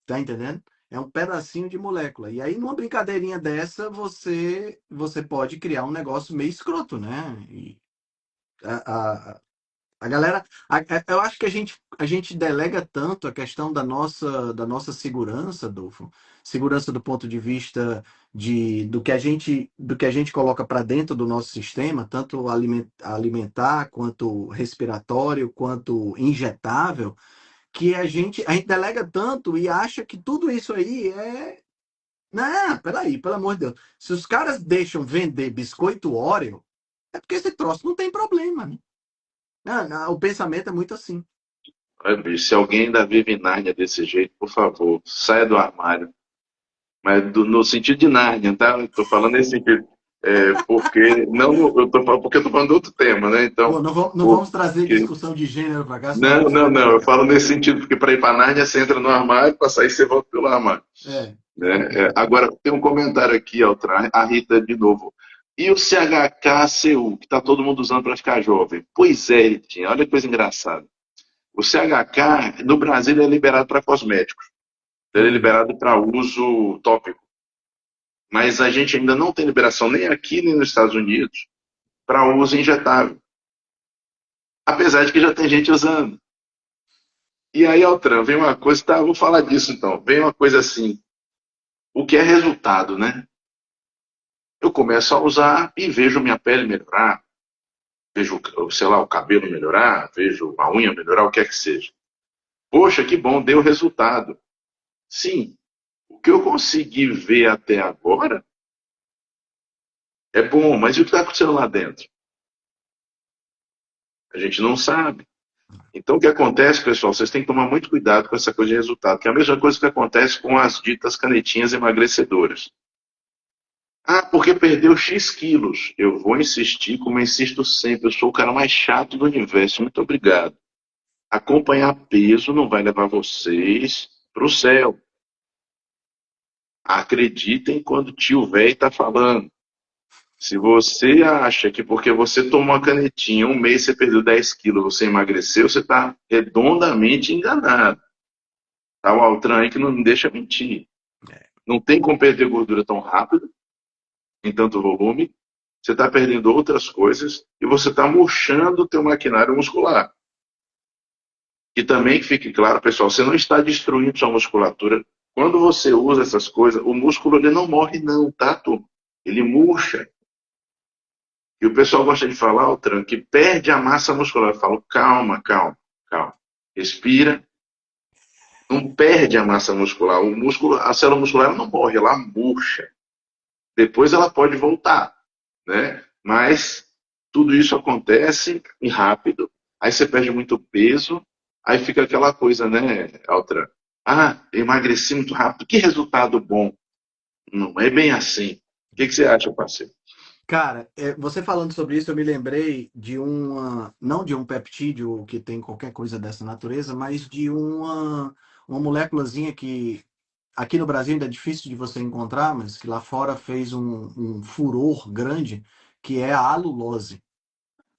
Tá entendendo? É um pedacinho de molécula. E aí, numa brincadeirinha dessa, você pode criar um negócio meio escroto, né? E a galera, eu acho que a gente delega tanto a questão da nossa segurança, Dolfo, segurança do ponto de vista do que a gente coloca para dentro do nosso sistema, tanto alimentar, quanto respiratório, quanto injetável, que a gente delega tanto e acha que tudo isso aí é. Não, peraí, pelo amor de Deus. Se os caras deixam vender biscoito Oreo, é porque esse troço não tem problema, né? Não, não, o pensamento é muito assim. Olha, bicho, se alguém ainda vive em Nárnia desse jeito, por favor, saia do armário. Mas no sentido de Nárnia, tá? Eu tô falando nesse sentido. Porque não, porque eu tô falando de outro tema, né? Pô, Então, não vamos trazer porque discussão de gênero para cá, senão a não, gente não, vai não. Eu brigar. falo nesse sentido, porque para ir para Nárnia você entra no armário, para sair você volta pelo armário. É. Né? Agora, tem um comentário aqui, Altran, a Rita de novo. E o CHKCU, que está todo mundo usando para ficar jovem? Pois é, Ritinha, olha que coisa engraçada. O CHK, no Brasil, ele é liberado para cosméticos. Ele é Uhum. liberado para uso tópico. Mas a gente ainda não tem liberação nem aqui nem nos Estados Unidos para uso injetável. Apesar de que já tem gente usando. E aí, Altran, vem uma coisa, tá, vou falar disso então. Vem uma coisa assim, o que é resultado, né? Eu começo a usar e vejo minha pele melhorar, vejo, sei lá, o cabelo melhorar, vejo a unha melhorar, o que é que seja. Poxa, que bom, deu resultado. Sim, o que eu consegui ver até agora é bom, mas e o que está acontecendo lá dentro? A gente não sabe. Então, o que acontece, pessoal, vocês têm que tomar muito cuidado com essa coisa de resultado, que é a mesma coisa que acontece com as ditas canetinhas emagrecedoras. Ah, porque perdeu X quilos. Eu vou insistir, como eu insisto sempre, eu sou o cara mais chato do universo. Muito obrigado. Acompanhar peso não vai levar vocês para o céu. Acreditem quando o tio velho está falando. Se você acha que porque você tomou uma canetinha, um mês você perdeu 10 quilos, você emagreceu, você está redondamente enganado. Tá o Altran aí que não me deixa mentir. Não tem como perder gordura tão rápido, em tanto volume. Você está perdendo outras coisas e você está murchando o teu maquinário muscular. E também que fique claro, pessoal, você não está destruindo sua musculatura. Quando você usa essas coisas, o músculo ele não morre não, tá, turma? Ele murcha. E o pessoal gosta de falar, o Tran, que perde a massa muscular. Eu falo, calma, calma, calma. Respira. Não perde a massa muscular. O músculo, a célula muscular não morre, ela murcha. Depois ela pode voltar, né? Mas tudo isso acontece e rápido. Aí você perde muito peso. Aí fica aquela coisa, né, Altran? Ah, emagreci muito rápido. Que resultado bom. Não é bem assim. O que você acha, parceiro? Cara, você falando sobre isso, eu me lembrei de não de um peptídeo que tem qualquer coisa dessa natureza, mas de uma moléculazinha que aqui no Brasil ainda é difícil de você encontrar, mas que lá fora fez um furor grande, que é a alulose,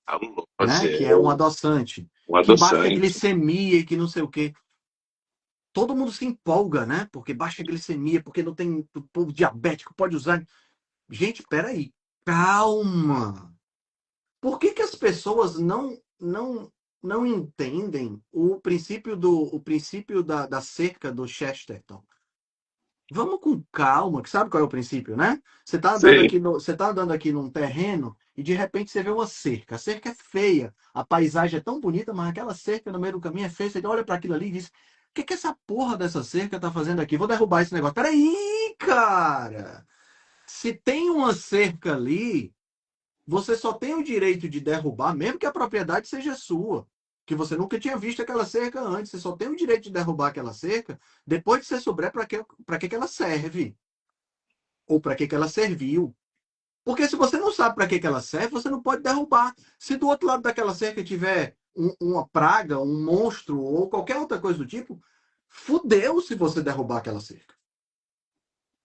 A né? lulose Que é é um adoçante, um que baixa a adoçante. glicemia e que não sei o quê. Todo mundo se empolga, né? Porque baixa a glicemia, porque não tem o povo diabético pode usar. Gente, peraí, calma. Por que que as pessoas não entendem o princípio da cerca do Chesterton? Vamos com calma, que sabe qual é o princípio, né? Sei. Você tá andando aqui num terreno e de repente você vê uma cerca. A cerca é feia, a paisagem é tão bonita, mas aquela cerca no meio do caminho é feia. Você olha para aquilo ali e diz: o que que essa porra dessa cerca tá fazendo aqui? Vou derrubar esse negócio. Peraí, cara! Se tem uma cerca ali, você só tem o direito de derrubar, mesmo que a propriedade seja sua. Que você nunca tinha visto aquela cerca antes. Você só tem o direito de derrubar aquela cerca depois de você souber para que ela serve. Ou para que ela serviu. Porque se você não sabe para que ela serve, você não pode derrubar. Se do outro lado daquela cerca tiver uma praga, um monstro ou qualquer outra coisa do tipo, fudeu se você derrubar aquela cerca.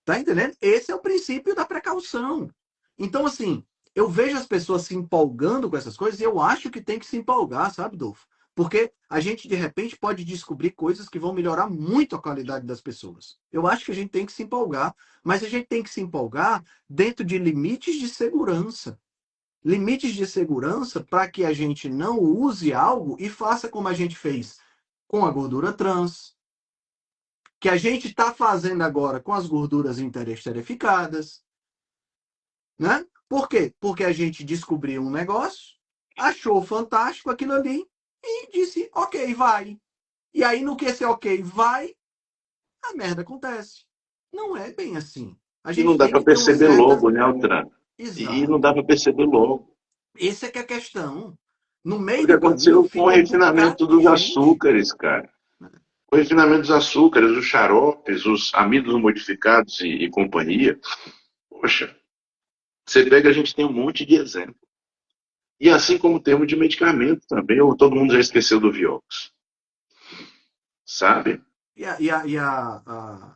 Tá entendendo? Esse é o princípio da precaução. Então, assim, eu vejo as pessoas se empolgando com essas coisas e eu acho que tem que se empolgar, sabe, Dolfo? Porque a gente, de repente, pode descobrir coisas que vão melhorar muito a qualidade das pessoas. Eu acho que a gente tem que se empolgar, mas a gente tem que se empolgar dentro de limites de segurança. Limites de segurança para que a gente não use algo e faça como a gente fez com a gordura trans, que a gente está fazendo agora com as gorduras interesterificadas, né? Por quê? Porque a gente descobriu um negócio, achou fantástico aquilo ali e disse, ok, vai. E aí, no que esse ok vai, a merda acontece. Não é bem assim. A E não gente dá tem para que ter uma perceber certa. logo, né, Altran? E não dá Exato. para perceber logo. Essa é que é a questão. No O meio que do caminho aconteceu com o fica um bocado refinamento de dos gente. açúcares, cara. O refinamento dos açúcares, os xaropes, os amidos modificados e companhia. Poxa, você pega, a gente tem um monte de exemplo. E assim como temos de medicamento também, ou todo mundo já esqueceu do Vioxx, sabe?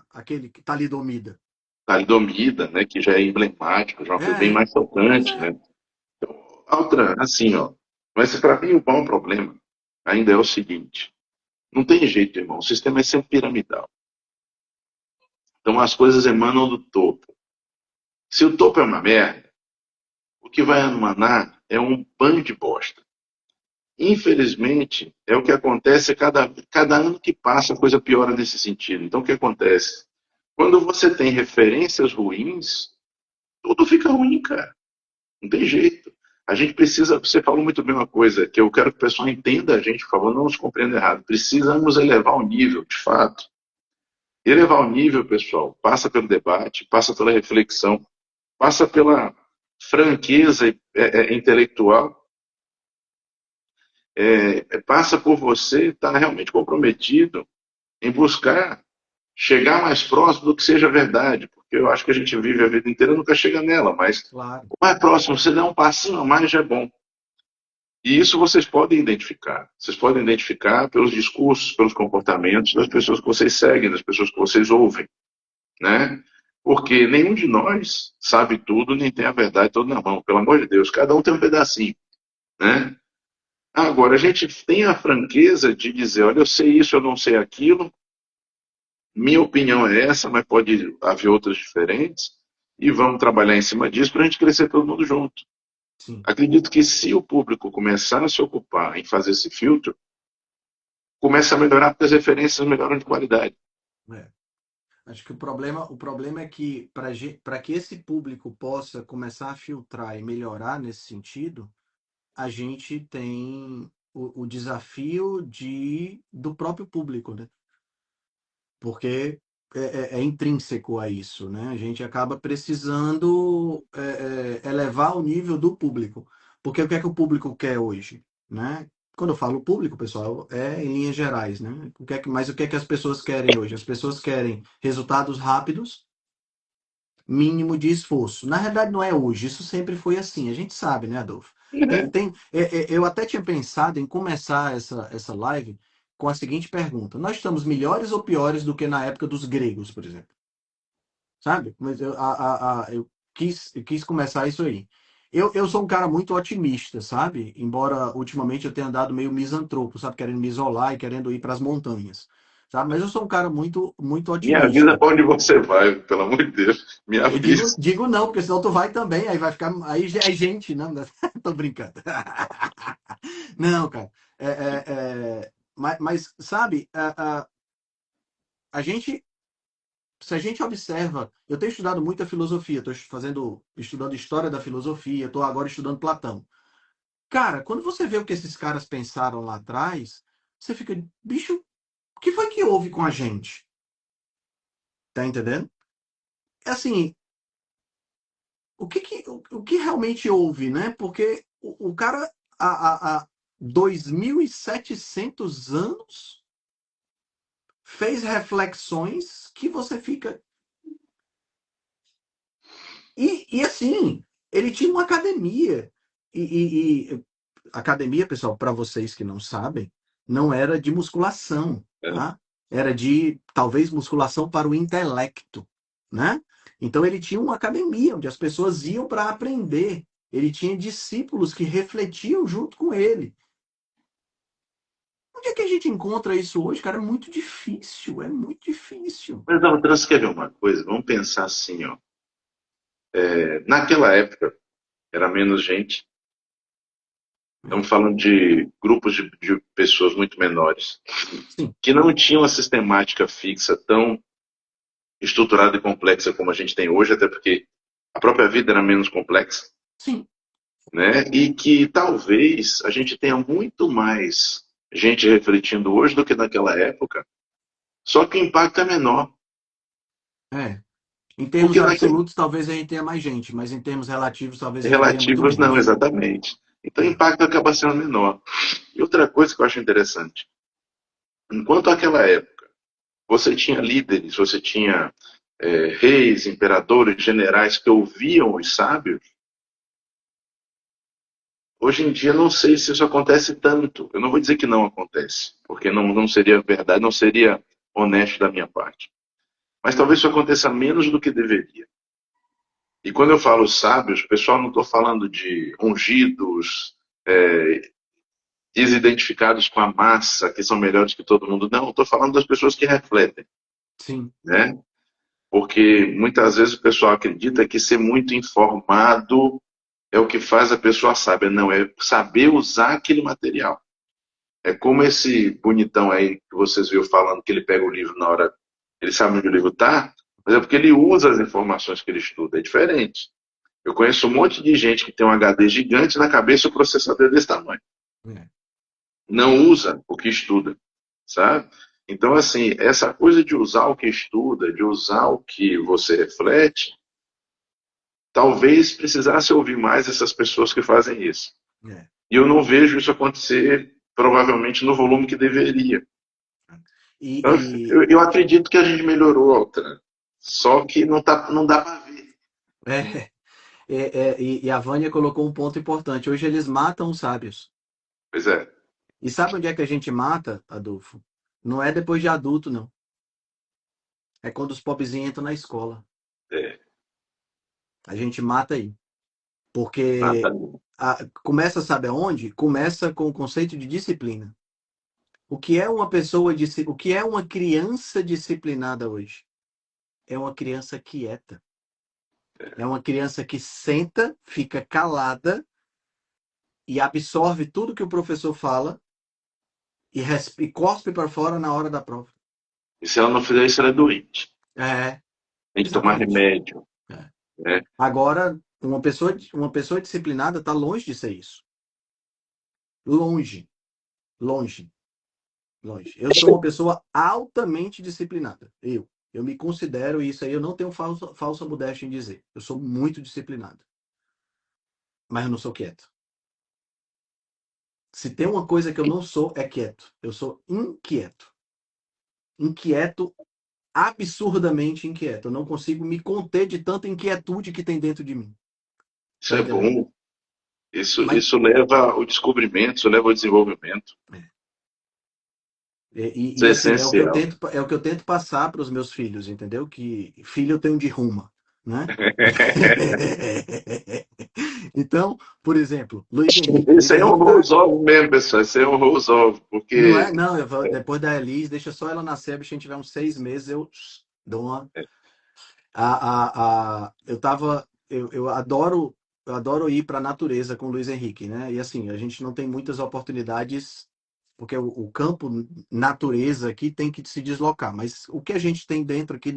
Aquele que talidomida. Talidomida, né, que já é emblemático, já é uma coisa bem É, mais pois tocante, é. né? Outra, assim, ó, mas para mim o bom problema ainda é o seguinte, não tem jeito, irmão, o sistema é sempre piramidal. Então as coisas emanam do topo. Se o topo é uma merda, o que vai emanar é um bando de bosta. Infelizmente, é o que acontece a cada ano que passa, a coisa piora nesse sentido. Então, o que acontece? Quando você tem referências ruins, tudo fica ruim, cara. Não tem jeito. A gente precisa, você falou muito bem uma coisa, que eu quero que o pessoal entenda a gente, por favor, não nos compreenda errado. Precisamos elevar o nível, de fato. Elevar o nível, pessoal, passa pelo debate, passa pela reflexão, passa pela franqueza intelectual, passa por você estar realmente comprometido em buscar chegar mais próximo do que seja verdade, porque eu acho que a gente vive a vida inteira e nunca chega nela, mas Claro. o mais próximo, você der um passinho a mais já é bom. E isso vocês podem identificar. Vocês podem identificar pelos discursos, pelos comportamentos das pessoas que vocês seguem, das pessoas que vocês ouvem, né? Porque nenhum de nós sabe tudo, nem tem a verdade toda na mão. Pelo amor de Deus, cada um tem um pedacinho, né? Agora, a gente tem a franqueza de dizer, olha, eu sei isso, eu não sei aquilo, minha opinião é essa, mas pode haver outras diferentes, e vamos trabalhar em cima disso para a gente crescer todo mundo junto. Sim. Acredito que se o público começar a se ocupar em fazer esse filtro, começa a melhorar porque as referências melhoram de qualidade. É. Acho que o problema é que para que esse público possa começar a filtrar e melhorar nesse sentido, a gente tem o desafio do próprio público, né? Porque é intrínseco a isso, né? A gente acaba precisando elevar o nível do público. Porque o que é que o público quer hoje, né? Quando eu falo público, pessoal, é em linhas gerais, né? Mas o que é que as pessoas querem hoje? As pessoas querem resultados rápidos, mínimo de esforço. Na realidade, não é hoje, isso sempre foi assim, a gente sabe, né, Adolfo? Eu até tinha pensado em começar essa live com a seguinte pergunta: nós estamos melhores ou piores do que na época dos gregos, por exemplo? Sabe? Mas eu quis começar isso aí. Eu sou um cara muito otimista, sabe? Embora ultimamente eu tenha andado meio misantropo, sabe? Querendo me isolar e querendo ir para as montanhas. sabe? Mas eu sou um cara muito, muito Me avisa otimista. pra onde você vai, pelo amor de Deus. Me Eu digo, avisa. digo não, porque senão tu vai também, aí vai ficar, aí é gente, não, tô brincando. Não, cara, mas, sabe, a gente, se a gente observa, eu tenho estudado muita filosofia, estou estudando história da filosofia, estou agora estudando Platão. Cara, quando você vê o que esses caras pensaram lá atrás, você fica, bicho, o que foi que houve com a gente? Tá entendendo? É assim, o que realmente houve, né? Porque o cara, há 2.700 anos, fez reflexões que você fica. E assim, ele tinha uma academia. Academia, pessoal, para vocês que não sabem, não era de musculação, É. tá? Era de talvez musculação para o intelecto, né? Então ele tinha uma academia onde as pessoas iam para aprender. Ele tinha discípulos que refletiam junto com ele. Onde é que a gente encontra isso hoje, cara? É muito difícil. Mas, Daltran, você quer ver uma coisa? Vamos pensar assim, ó. Naquela época, era menos gente. Estamos falando de grupos de pessoas muito menores, Sim, que não tinham a sistemática fixa tão estruturada e complexa como a gente tem hoje, até porque a própria vida era menos complexa, sim. né? E que talvez a gente tenha muito mais gente refletindo hoje do que naquela época, só que o impacto é menor. É. Em termos Porque naquele absolutos, talvez a gente tenha mais gente, mas em termos relativos, talvez a gente tenha muito relativos não, menos. exatamente. Então o É. impacto acaba sendo menor. E outra coisa que eu acho interessante, enquanto naquela época você tinha líderes, você tinha reis, imperadores, generais que ouviam os sábios, hoje em dia não sei se isso acontece tanto. Eu não vou dizer que não acontece, porque não seria verdade, não seria honesto da minha parte. Mas talvez isso aconteça menos do que deveria. E quando eu falo sábios, pessoal, não estou falando de ungidos, é, desidentificados com a massa, que são melhores que todo mundo. Não, estou falando das pessoas que refletem, Sim, né? Porque muitas vezes o pessoal acredita que ser muito informado é o que faz a pessoa sábia. Não, é saber usar aquele material. É como esse bonitão aí que vocês viram falando que ele pega o livro na hora, ele sabe onde o livro está, mas é porque ele usa as informações que ele estuda. É diferente. Eu conheço um monte de gente que tem um HD gigante na cabeça e o processador é desse tamanho. é, Não usa o que estuda, sabe? Então, assim, essa coisa de usar o que estuda, de usar o que você reflete, talvez precisasse ouvir mais essas pessoas que fazem isso. é. E eu não vejo isso acontecer, provavelmente, no volume que deveria. Então, E, eu acredito que a gente melhorou, Altran. Só que não dá para ver. é, e a Vânia colocou um ponto importante. Hoje eles matam os sábios. Pois é, E sabe onde é que a gente mata, Adolfo? Não é depois de adulto, não. É quando os pobrezinhos entram na escola. é, A gente mata aí. nada. Porque começa, sabe aonde? Começa com o conceito de disciplina. O que é uma o que é uma criança disciplinada hoje? É uma criança quieta. É uma criança que senta, fica calada e absorve tudo que o professor fala e cospe para fora na hora da prova. E se ela não fizer isso, ela é doente. É, Tem que tomar exatamente. remédio, É. né? Agora, uma pessoa disciplinada está longe de ser isso. Longe, longe, longe. Eu sou uma pessoa altamente disciplinada. Eu me considero isso aí. Eu não tenho falsa modéstia em dizer. Eu sou muito disciplinado, mas eu não sou quieto. Se tem uma coisa que eu não sou, é quieto. Eu sou inquieto. Inquieto, absurdamente inquieto. Eu não consigo me conter de tanta inquietude que tem dentro de mim. Isso Tá é entendendo? bom. Mas Isso leva ao descobrimento, isso leva ao desenvolvimento. Isso é assim, essencial. é o que eu tento passar para os meus filhos, entendeu? Que filho eu tenho de ruma. né? Então, por exemplo, Luiz Henrique. Isso Luiz aí é um Henrique tá. resolve mesmo, pessoal. Isso aí é um resolve, Não é? porque Não, depois da Elis, deixa só ela nascer, a bichinha tiver uns 6 meses, eu dou uma. Eu tava. Eu adoro ir para a natureza com o Luiz Henrique, né? E assim, a gente não tem muitas oportunidades, porque o campo natureza aqui tem que se deslocar, mas o que a gente tem dentro aqui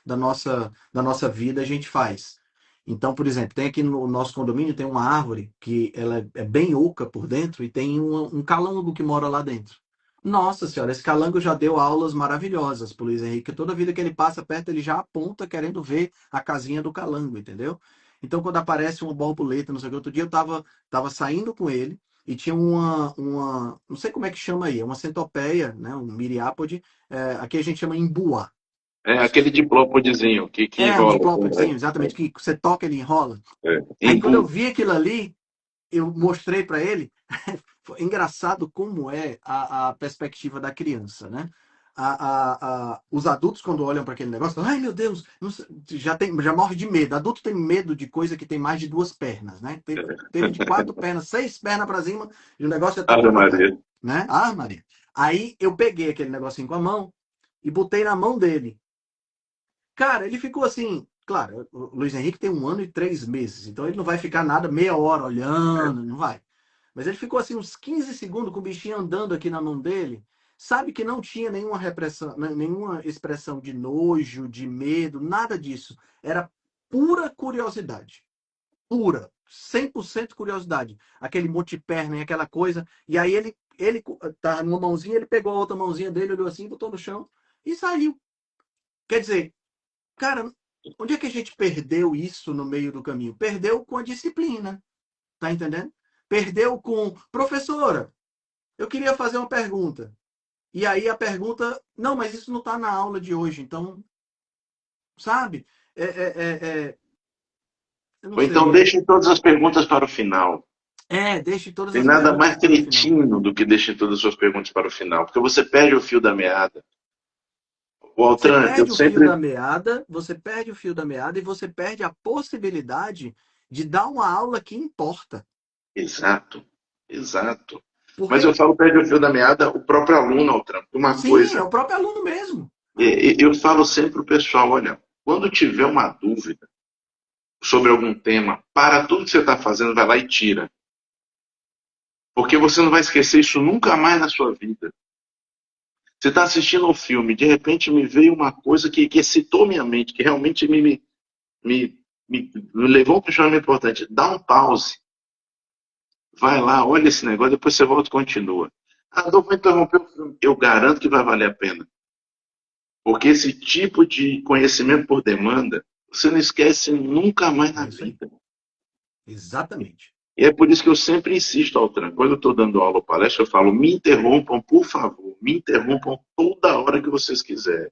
da nossa vida, a gente faz. Então, por exemplo, tem aqui no nosso condomínio, tem uma árvore que ela é bem oca por dentro e tem um calango que mora lá dentro. Nossa senhora, esse calango já deu aulas maravilhosas pro Luiz Henrique. Toda vida que ele passa perto, ele já aponta querendo ver a casinha do calango, entendeu? Então, quando aparece uma borboleta, não sei o que, outro dia eu tava saindo com ele e tinha não sei como é que chama aí, é uma centopeia, né? Um miriápode, aqui a gente chama embuá. é aquele diplópodezinho que É, um enrola. diplópodezinho, exatamente, que você toca, ele enrola. Aí quando eu Embu. vi aquilo ali, eu mostrei para ele. Foi engraçado como é a perspectiva da criança, né? Os adultos, quando olham para aquele negócio, falam, ai meu Deus, já morre de medo. Adulto tem medo de coisa que tem mais de duas pernas, né? Teve de 4 pernas, 6 pernas para cima, e o negócio já está Ave incomodando, Maria. né? Ah, Maria. Aí eu peguei aquele negocinho com a mão e botei na mão dele. Cara, ele ficou assim. Claro, o Luiz Henrique tem 1 ano e 3 meses, então ele não vai ficar nada meia hora olhando, não vai. Mas ele ficou assim uns 15 segundos com o bichinho andando aqui na mão dele. Sabe que não tinha nenhuma repressão, nenhuma expressão de nojo, de medo, nada disso. Era pura curiosidade. Pura. 100% curiosidade. Aquele monte de perna e aquela coisa. E aí ele tá numa mãozinha, ele pegou a outra mãozinha dele, olhou assim, botou no chão e saiu. Quer dizer, cara, onde é que a gente perdeu isso no meio do caminho? Perdeu com a disciplina, tá entendendo? Perdeu com professora. Eu queria fazer uma pergunta. E aí a pergunta, não, mas isso não está na aula de hoje, então, sabe? Eu não Ou então sei. deixem todas as perguntas para o final. Deixe todas Tem as nada perguntas mais para o final. cretino do que deixem todas as suas perguntas para o final, porque você perde o fio da meada. O Você Altran, eu perde o fio sempre. da meada, você perde o fio da meada e você perde a possibilidade de dar uma aula que importa. Exato, exato. Mas eu Porque, falo perde o fio da meada o próprio aluno, Altran. Uma sim, é coisa, o próprio aluno mesmo. Né? eu falo sempre para o pessoal, olha, quando tiver uma dúvida sobre algum tema, para tudo que você está fazendo, vai lá e tira. Porque você não vai esquecer isso nunca mais na sua vida. Você está assistindo um filme, de repente me veio uma coisa que excitou minha mente, que realmente me, me levou a um questionamento importante. Dá um pause, vai lá, olha esse negócio, depois você volta e continua. Ah, não vou interromper o filme. Eu garanto que vai valer a pena. Porque esse tipo de conhecimento por demanda, você não esquece nunca mais na É isso aí. vida. Exatamente. E é por isso que eu sempre insisto, Altran, quando eu estou dando aula ou palestra, eu falo, me interrompam, por favor, me interrompam toda hora que vocês quiserem.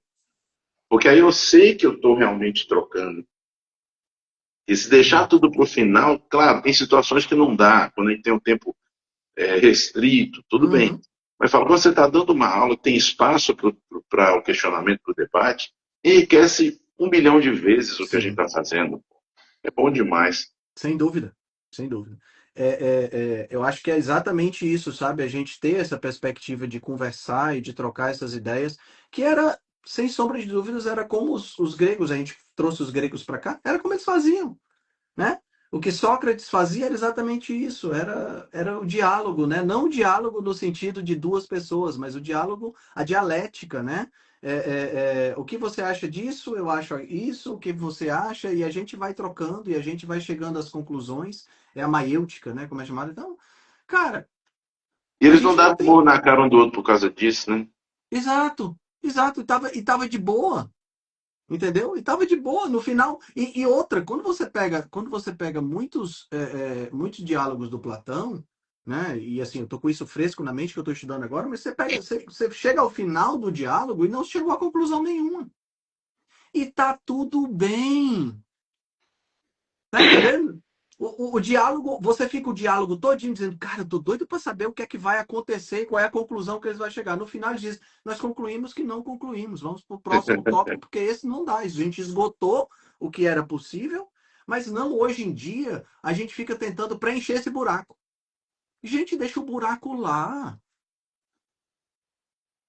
Porque aí eu sei que eu estou realmente trocando. E se deixar Sim. tudo para o final, claro, tem situações que não dá, quando a gente tem um tempo restrito, tudo bem. Uhum. Mas fala, quando você está dando uma aula, tem espaço para o questionamento, para o debate, enriquece 1 milhão de vezes o que a gente Sim. está fazendo. É bom demais. Sem dúvida, sem dúvida. Eu acho que é exatamente isso, sabe? A gente ter essa perspectiva de conversar e de trocar essas ideias, que era, sem sombra de dúvidas, era como os gregos, a gente trouxe os gregos para cá, era como eles faziam, né? O que Sócrates fazia era exatamente isso, era o diálogo, né? Não o diálogo no sentido de duas pessoas, mas o diálogo, a dialética, né? O que você acha disso? Eu acho isso. O que você acha? E a gente vai trocando e a gente vai chegando às conclusões. É a maiêutica, né? Como é chamada. Então, cara, E a eles não gente não davam tem. murro na cara um do outro por causa disso, né? Exato, exato. E tava de boa. Entendeu? E tava de boa no final. E outra, quando você pega muitos diálogos do Platão, né? E assim, eu tô com isso fresco na mente que eu tô estudando agora, mas você chega ao final do diálogo e não chegou a conclusão nenhuma. E tá tudo bem. Tá entendendo? O diálogo, você fica o diálogo todinho dizendo, cara, eu tô doido para saber o que é que vai acontecer, qual é a conclusão que eles vão chegar. No final eles dizem, nós concluímos que não concluímos, vamos para o próximo tópico, porque esse não dá. A gente esgotou o que era possível, mas não hoje em dia a gente fica tentando preencher esse buraco. Gente, deixa o buraco lá.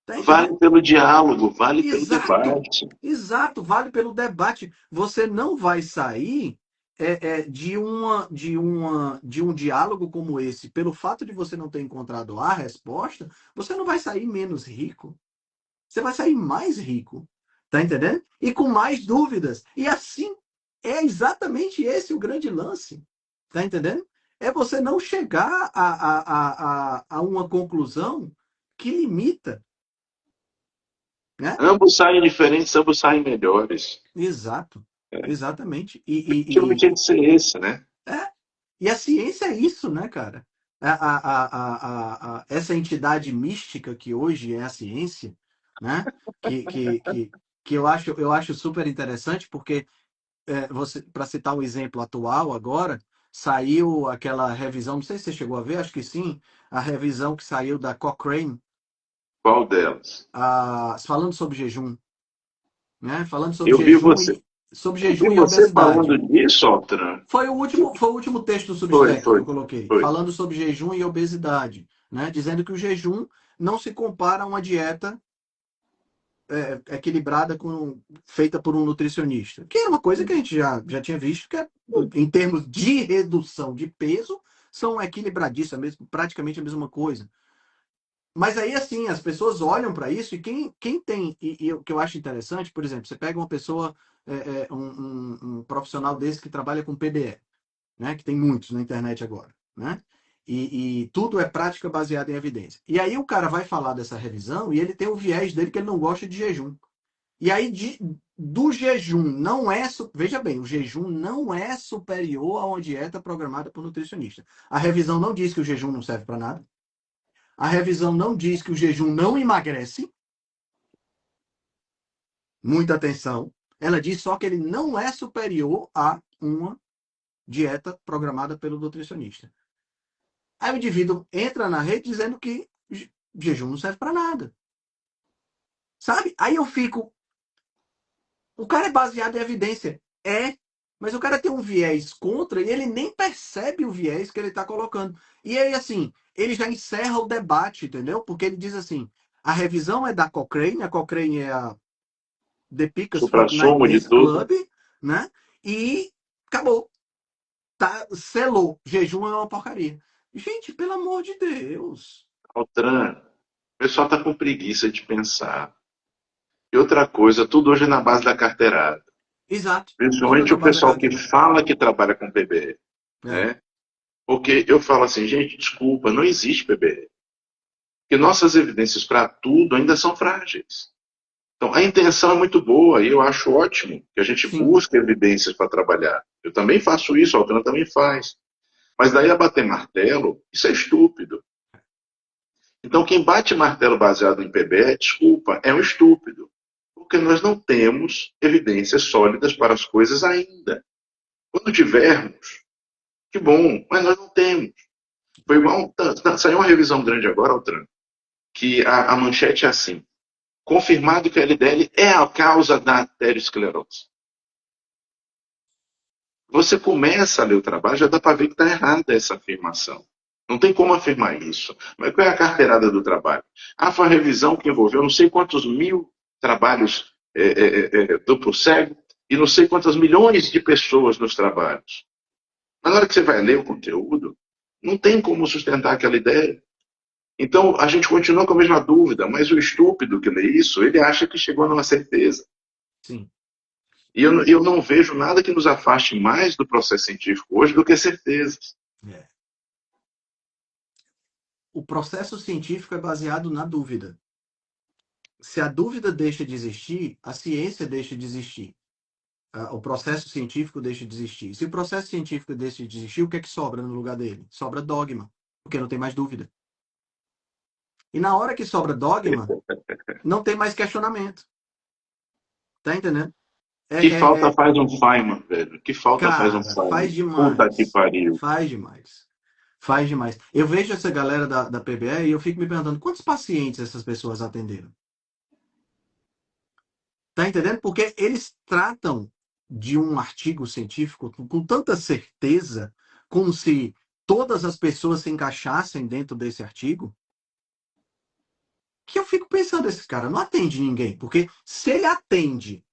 Tá entendendo? Vale pelo diálogo, vale pelo Exato, debate. exato, vale pelo debate. Você não vai sair de um diálogo como esse, pelo fato de você não ter encontrado a resposta, você não vai sair menos rico. Você vai sair mais rico. Tá entendendo? E com mais dúvidas. E assim, é exatamente esse o grande lance. Tá entendendo? É você não chegar a uma conclusão que limita, né? Ambos saem diferentes, ambos saem melhores. Exato, É. exatamente. O objetivo tinha que ser esse, né? É, e a ciência é isso, né, cara? Essa entidade mística que hoje é a ciência, né? Que, que, que, que eu acho super interessante, porque você, para citar um exemplo atual agora, saiu aquela revisão, não sei se você chegou a ver, acho que sim, a revisão que saiu da Cochrane, Qual delas? falando sobre jejum, né? Falando Eu vi você, sobre eu vi jejum e você falando obesidade. disso, Altran. Foi o último texto do Foi, Substack que foi, eu coloquei, foi. falando sobre jejum e obesidade, né? Dizendo que o jejum não se compara a uma dieta equilibrada feita por um nutricionista. Que é uma coisa que a gente já tinha visto que, em termos de redução de peso, são equilibradíssimas, praticamente a mesma coisa. Mas aí, assim, as pessoas olham para isso e quem tem. E o que eu acho interessante, por exemplo, você pega uma pessoa, um profissional desse que trabalha com PBE, né? Que tem muitos na internet agora, né? E tudo é prática baseada em evidência. E aí o cara vai falar dessa revisão e ele tem o viés dele que ele não gosta de jejum. E aí do jejum não é, veja bem, o jejum não é superior a uma dieta programada por nutricionista. A revisão não diz que o jejum não serve para nada. A revisão não diz que o jejum não emagrece. Muita atenção. Ela diz só que ele não é superior a uma dieta programada pelo nutricionista. Aí o indivíduo entra na rede dizendo que jejum não serve para nada. Sabe? Aí eu fico. O cara é baseado em evidência. É. Mas o cara tem um viés contra e ele nem percebe o viés que ele está colocando. E aí, assim, ele já encerra o debate, entendeu? Porque ele diz assim: a revisão é da Cochrane, a Cochrane é a The Pickers Suprassumo de Fortnightness tudo. Club, né? E acabou. Tá, selou. Jejum é uma porcaria. Gente, pelo amor de Deus. Altran, o pessoal está com preguiça de pensar. E outra coisa, tudo hoje é na base da carteirada. Exato. Tudo Principalmente na o base da pessoal que carteira. fala que trabalha com PBE, É. né? Porque eu falo assim, gente, desculpa, não existe PBE. Porque nossas evidências para tudo ainda são frágeis. Então, a intenção é muito boa e eu acho ótimo que a gente Sim. busque evidências para trabalhar. Eu também faço isso, a Altran também faz. Mas daí a bater martelo, isso é estúpido. Então, quem bate martelo baseado em PBE, desculpa, é um estúpido. Porque nós não temos evidências sólidas para as coisas ainda. Quando tivermos, que bom, mas nós não temos. Foi igual, saiu uma revisão grande agora, Altran, que a manchete é assim: confirmado que a LDL é a causa da arteriosclerose. Você começa a ler o trabalho, já dá para ver que está errada essa afirmação. Não tem como afirmar isso. Mas qual é a carteirada do trabalho? Ah, foi uma revisão que envolveu não sei quantos mil trabalhos duplo cego e não sei quantas milhões de pessoas nos trabalhos. Mas na hora que você vai ler o conteúdo, não tem como sustentar aquela ideia. Então, a gente continua com a mesma dúvida, mas o estúpido que lê isso, ele acha que chegou numa certeza. Sim. E eu não vejo nada que nos afaste mais do processo científico hoje do que certezas. É. O processo científico é baseado na dúvida. Se a dúvida deixa de existir, a ciência deixa de existir. O processo científico deixa de existir. Se o processo científico deixa de existir, o que é que sobra no lugar dele? Sobra dogma, porque não tem mais dúvida. E na hora que sobra dogma, não tem mais questionamento. Tá entendendo? É, Que é, falta é, faz um Feynman, velho? Que falta faz um cara, Feynman? faz Puta que demais. pariu. Faz demais. Faz demais. Eu vejo essa galera da PBE e eu fico me perguntando quantos pacientes essas pessoas atenderam. Tá entendendo? Porque eles tratam de um artigo científico com tanta certeza, como se todas as pessoas se encaixassem dentro desse artigo, que eu fico pensando, esse cara não atende ninguém. Porque se ele atende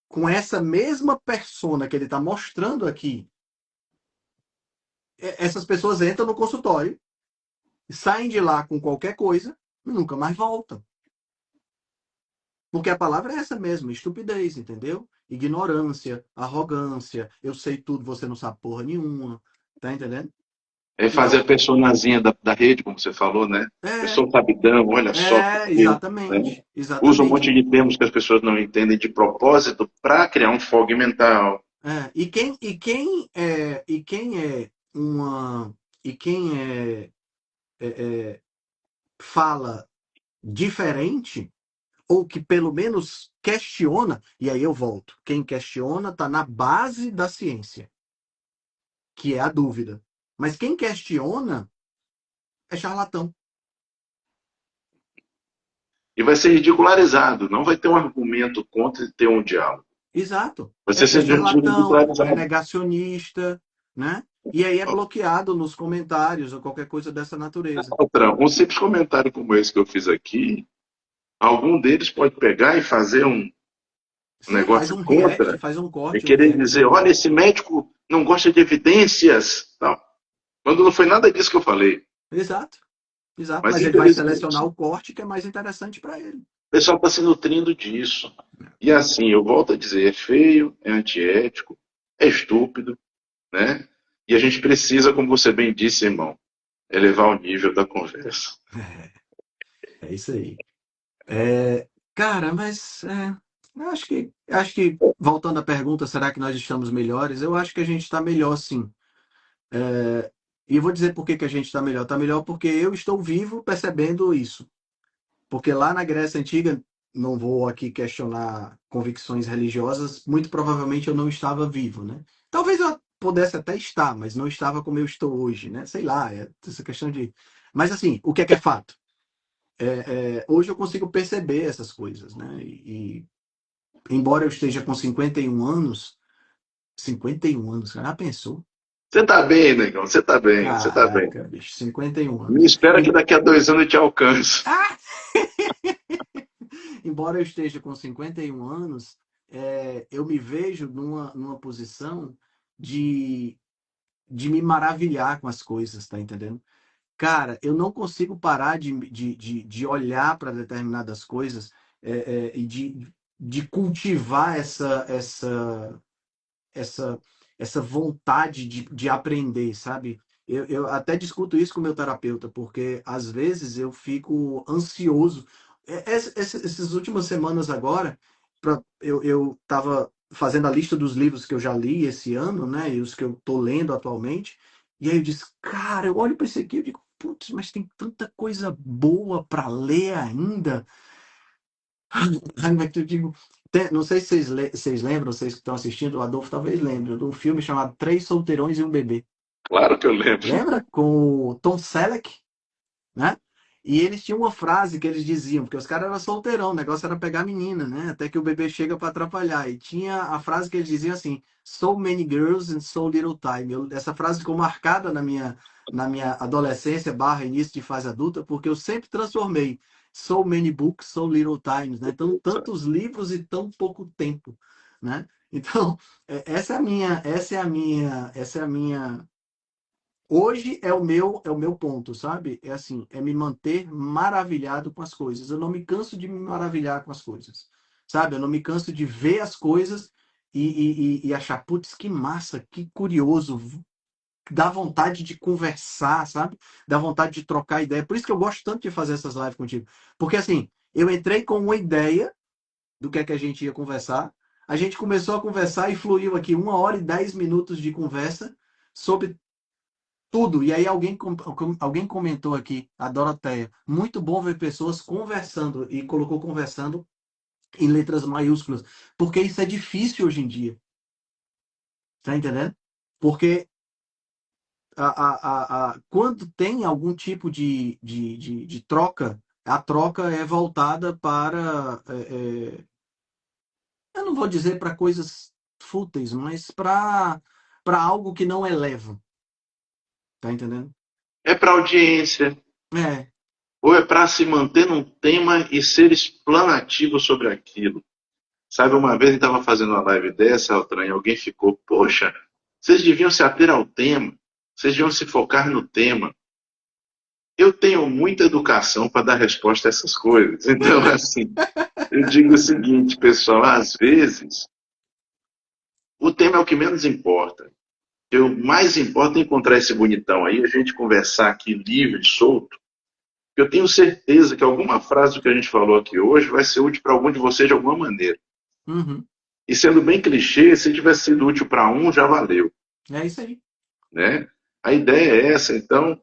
com essa mesma persona que ele está mostrando aqui, essas pessoas entram no consultório, saem de lá com qualquer coisa e nunca mais voltam. Porque a palavra é essa mesmo, estupidez, entendeu? Ignorância, arrogância, eu sei tudo, você não sabe porra nenhuma. Tá entendendo? É fazer a Então, personazinha da rede, como você falou, né? Eu é, sou sabidão, olha só, porque, né? exatamente, Usa um exatamente. monte de termos que as pessoas não entendem de propósito para criar um fog mental. E quem é uma, e quem fala diferente, ou que pelo menos questiona, e aí eu volto, quem questiona está na base da ciência, que é a dúvida. Mas quem questiona é charlatão. E vai ser ridicularizado, não vai ter um argumento contra e ter um diálogo. Exato. Vai ser É charlatão, é ridicularizado. negacionista, né? E aí é bloqueado nos comentários ou qualquer coisa dessa natureza. Outra, um simples comentário como esse que eu fiz aqui, algum deles pode pegar e fazer um Sim, faz negócio um react, contra faz um e corte, um querer react dizer, ali. olha, esse médico não gosta de evidências, tal. Quando não foi nada disso que eu falei. Exato, exato. Mas Mas ele vai infelizmente, selecionar o corte que é mais interessante para ele. o pessoal está se nutrindo disso. E assim, eu volto a dizer, é feio, é antiético, é estúpido, né? E a gente precisa, como você bem disse, irmão, elevar o nível da conversa. É isso aí. Cara, mas eu acho que voltando à pergunta, será que nós estamos melhores? Eu acho que a gente está melhor, sim. E eu vou dizer por que que a gente está melhor. Está melhor porque eu estou vivo percebendo isso. Porque lá na Grécia Antiga, não vou aqui questionar convicções religiosas, muito provavelmente eu não estava vivo, né? Talvez eu pudesse até estar, mas não estava como eu estou hoje, né? Sei lá, essa questão de. Mas assim, o que é fato? Hoje eu consigo perceber essas coisas, né? Embora eu esteja com 51 anos, 51 anos, cara, já pensou? Você tá bem, negão, você tá bem, você tá bem. Caraca, bicho, 51 Me anos. espera que daqui a 2 anos eu te alcance. Ah! Embora eu esteja com 51 anos, eu me vejo numa posição de, de me maravilhar com as coisas, tá entendendo? Cara, eu não consigo parar de olhar para determinadas coisas e de cultivar essa, essa vontade de aprender, sabe? Eu até discuto isso com o meu terapeuta, porque às vezes eu fico ansioso. Essas últimas semanas agora, eu estava fazendo a lista dos livros que eu já li esse ano, né? E os que eu estou lendo atualmente. E aí eu disse, cara, eu olho para isso aqui e digo, putz, mas tem tanta coisa boa para ler ainda. Eu digo, não sei se vocês lembram, vocês que estão assistindo, o Adolfo talvez lembre, de um filme chamado Três Solteirões e um Bebê. Claro que eu lembro. Lembra? Com o Tom Selleck, né? E eles tinham uma frase que eles diziam, porque os caras eram solteirão, o negócio era pegar menina, né? Até que o bebê chega para atrapalhar. E tinha a frase que eles diziam assim: So many girls in so little time. Essa frase ficou marcada na minha adolescência barra início de fase adulta, porque eu sempre transformei so many books, so little times, né? Então, tantos livros e tão pouco tempo, né? Então, essa é a minha. Hoje é o meu ponto, sabe? É assim, é me manter maravilhado com as coisas. Eu não me canso de me maravilhar com as coisas, sabe? Eu não me canso de ver as coisas e achar, putz, que massa, que curioso, dá vontade de conversar, sabe? Dá vontade de trocar ideia. Por isso que eu gosto tanto de fazer essas lives contigo. Porque assim, eu entrei com uma ideia do que a gente ia conversar, a gente começou a conversar e fluiu aqui 1 hora e 10 minutos de conversa sobre tudo. E aí alguém comentou aqui, a Doroteia, muito bom ver pessoas conversando, e colocou conversando em letras maiúsculas, porque isso é difícil hoje em dia, tá entendendo? Porque quando tem algum tipo de troca, a troca é voltada para, eu não vou dizer para coisas fúteis, mas para algo que não eleva, tá entendendo? É para audiência, É, ou é para se manter num tema e ser explanativo sobre aquilo. Sabe, uma vez eu estava fazendo uma live dessa, Altran, e alguém ficou, poxa, vocês deviam se ater ao tema, vocês deviam se focar no tema. Eu tenho muita educação para dar resposta a essas coisas. Então, assim, eu digo o seguinte, pessoal, às vezes, o tema é o que menos importa. O mais importa é encontrar esse bonitão aí, a gente conversar aqui livre, solto. Eu tenho certeza que alguma frase do que a gente falou aqui hoje vai ser útil para algum de vocês de alguma maneira. uhum, E sendo bem clichê, se tiver sido útil para um, já valeu, é isso aí. né? A ideia é essa, então,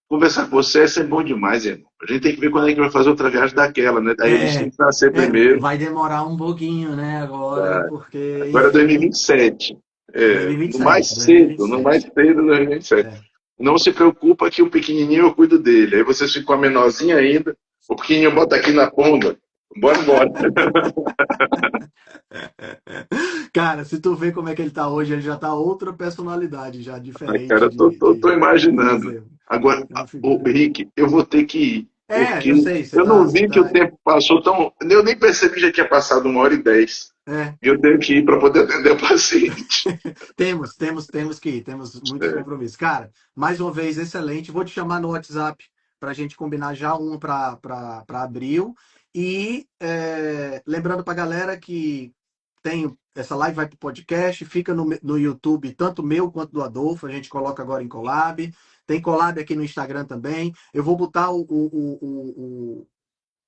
conversar com você é sempre bom demais, irmão. A gente tem que ver quando é que vai fazer outra viagem daquela, né? Aí a gente tem É, que nascer primeiro. vai demorar um pouquinho, né, agora, porque, Agora é enfim, 2027. É, no mais 2027, cedo, no mais 2027. cedo 2027. É. Não se preocupa que o pequenininho eu cuido dele. Aí vocês ficam a menorzinha ainda, o pequenininho bota aqui na ponta. Bora, bora. Cara, se tu vê como é que ele tá hoje, ele já tá outra personalidade, já Ai, cara, diferente eu tô de imaginando. bezerro. Agora, É uma ô, figura. Henrique, eu vou ter que ir, É, porque eu sei, eu não vi que o tempo passou tão. Eu nem percebi que já tinha passado 1h10. É, E eu tenho que ir para poder atender o paciente. temos que ir, temos muitos É, compromissos. Cara, mais uma vez, excelente. Vou te chamar no WhatsApp para a gente combinar já um para abril. E lembrando para a galera que tem essa live vai para o podcast, fica no YouTube, tanto meu quanto do Adolfo. A gente coloca agora em collab. Tem collab aqui no Instagram também. Eu vou botar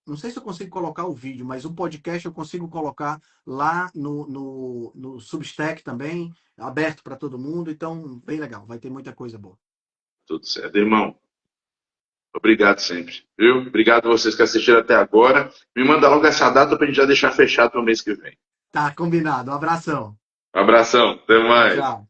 não sei se eu consigo colocar o vídeo, mas o podcast eu consigo colocar lá no Substack também, aberto para todo mundo. Então, bem legal, vai ter muita coisa boa. tudo certo. Irmão, obrigado sempre. Viu? Obrigado a vocês que assistiram até agora. Me manda logo essa data para a gente já deixar fechado para o mês que vem. Tá, combinado. Um abração. Um abração, até Tchau, mais. tchau.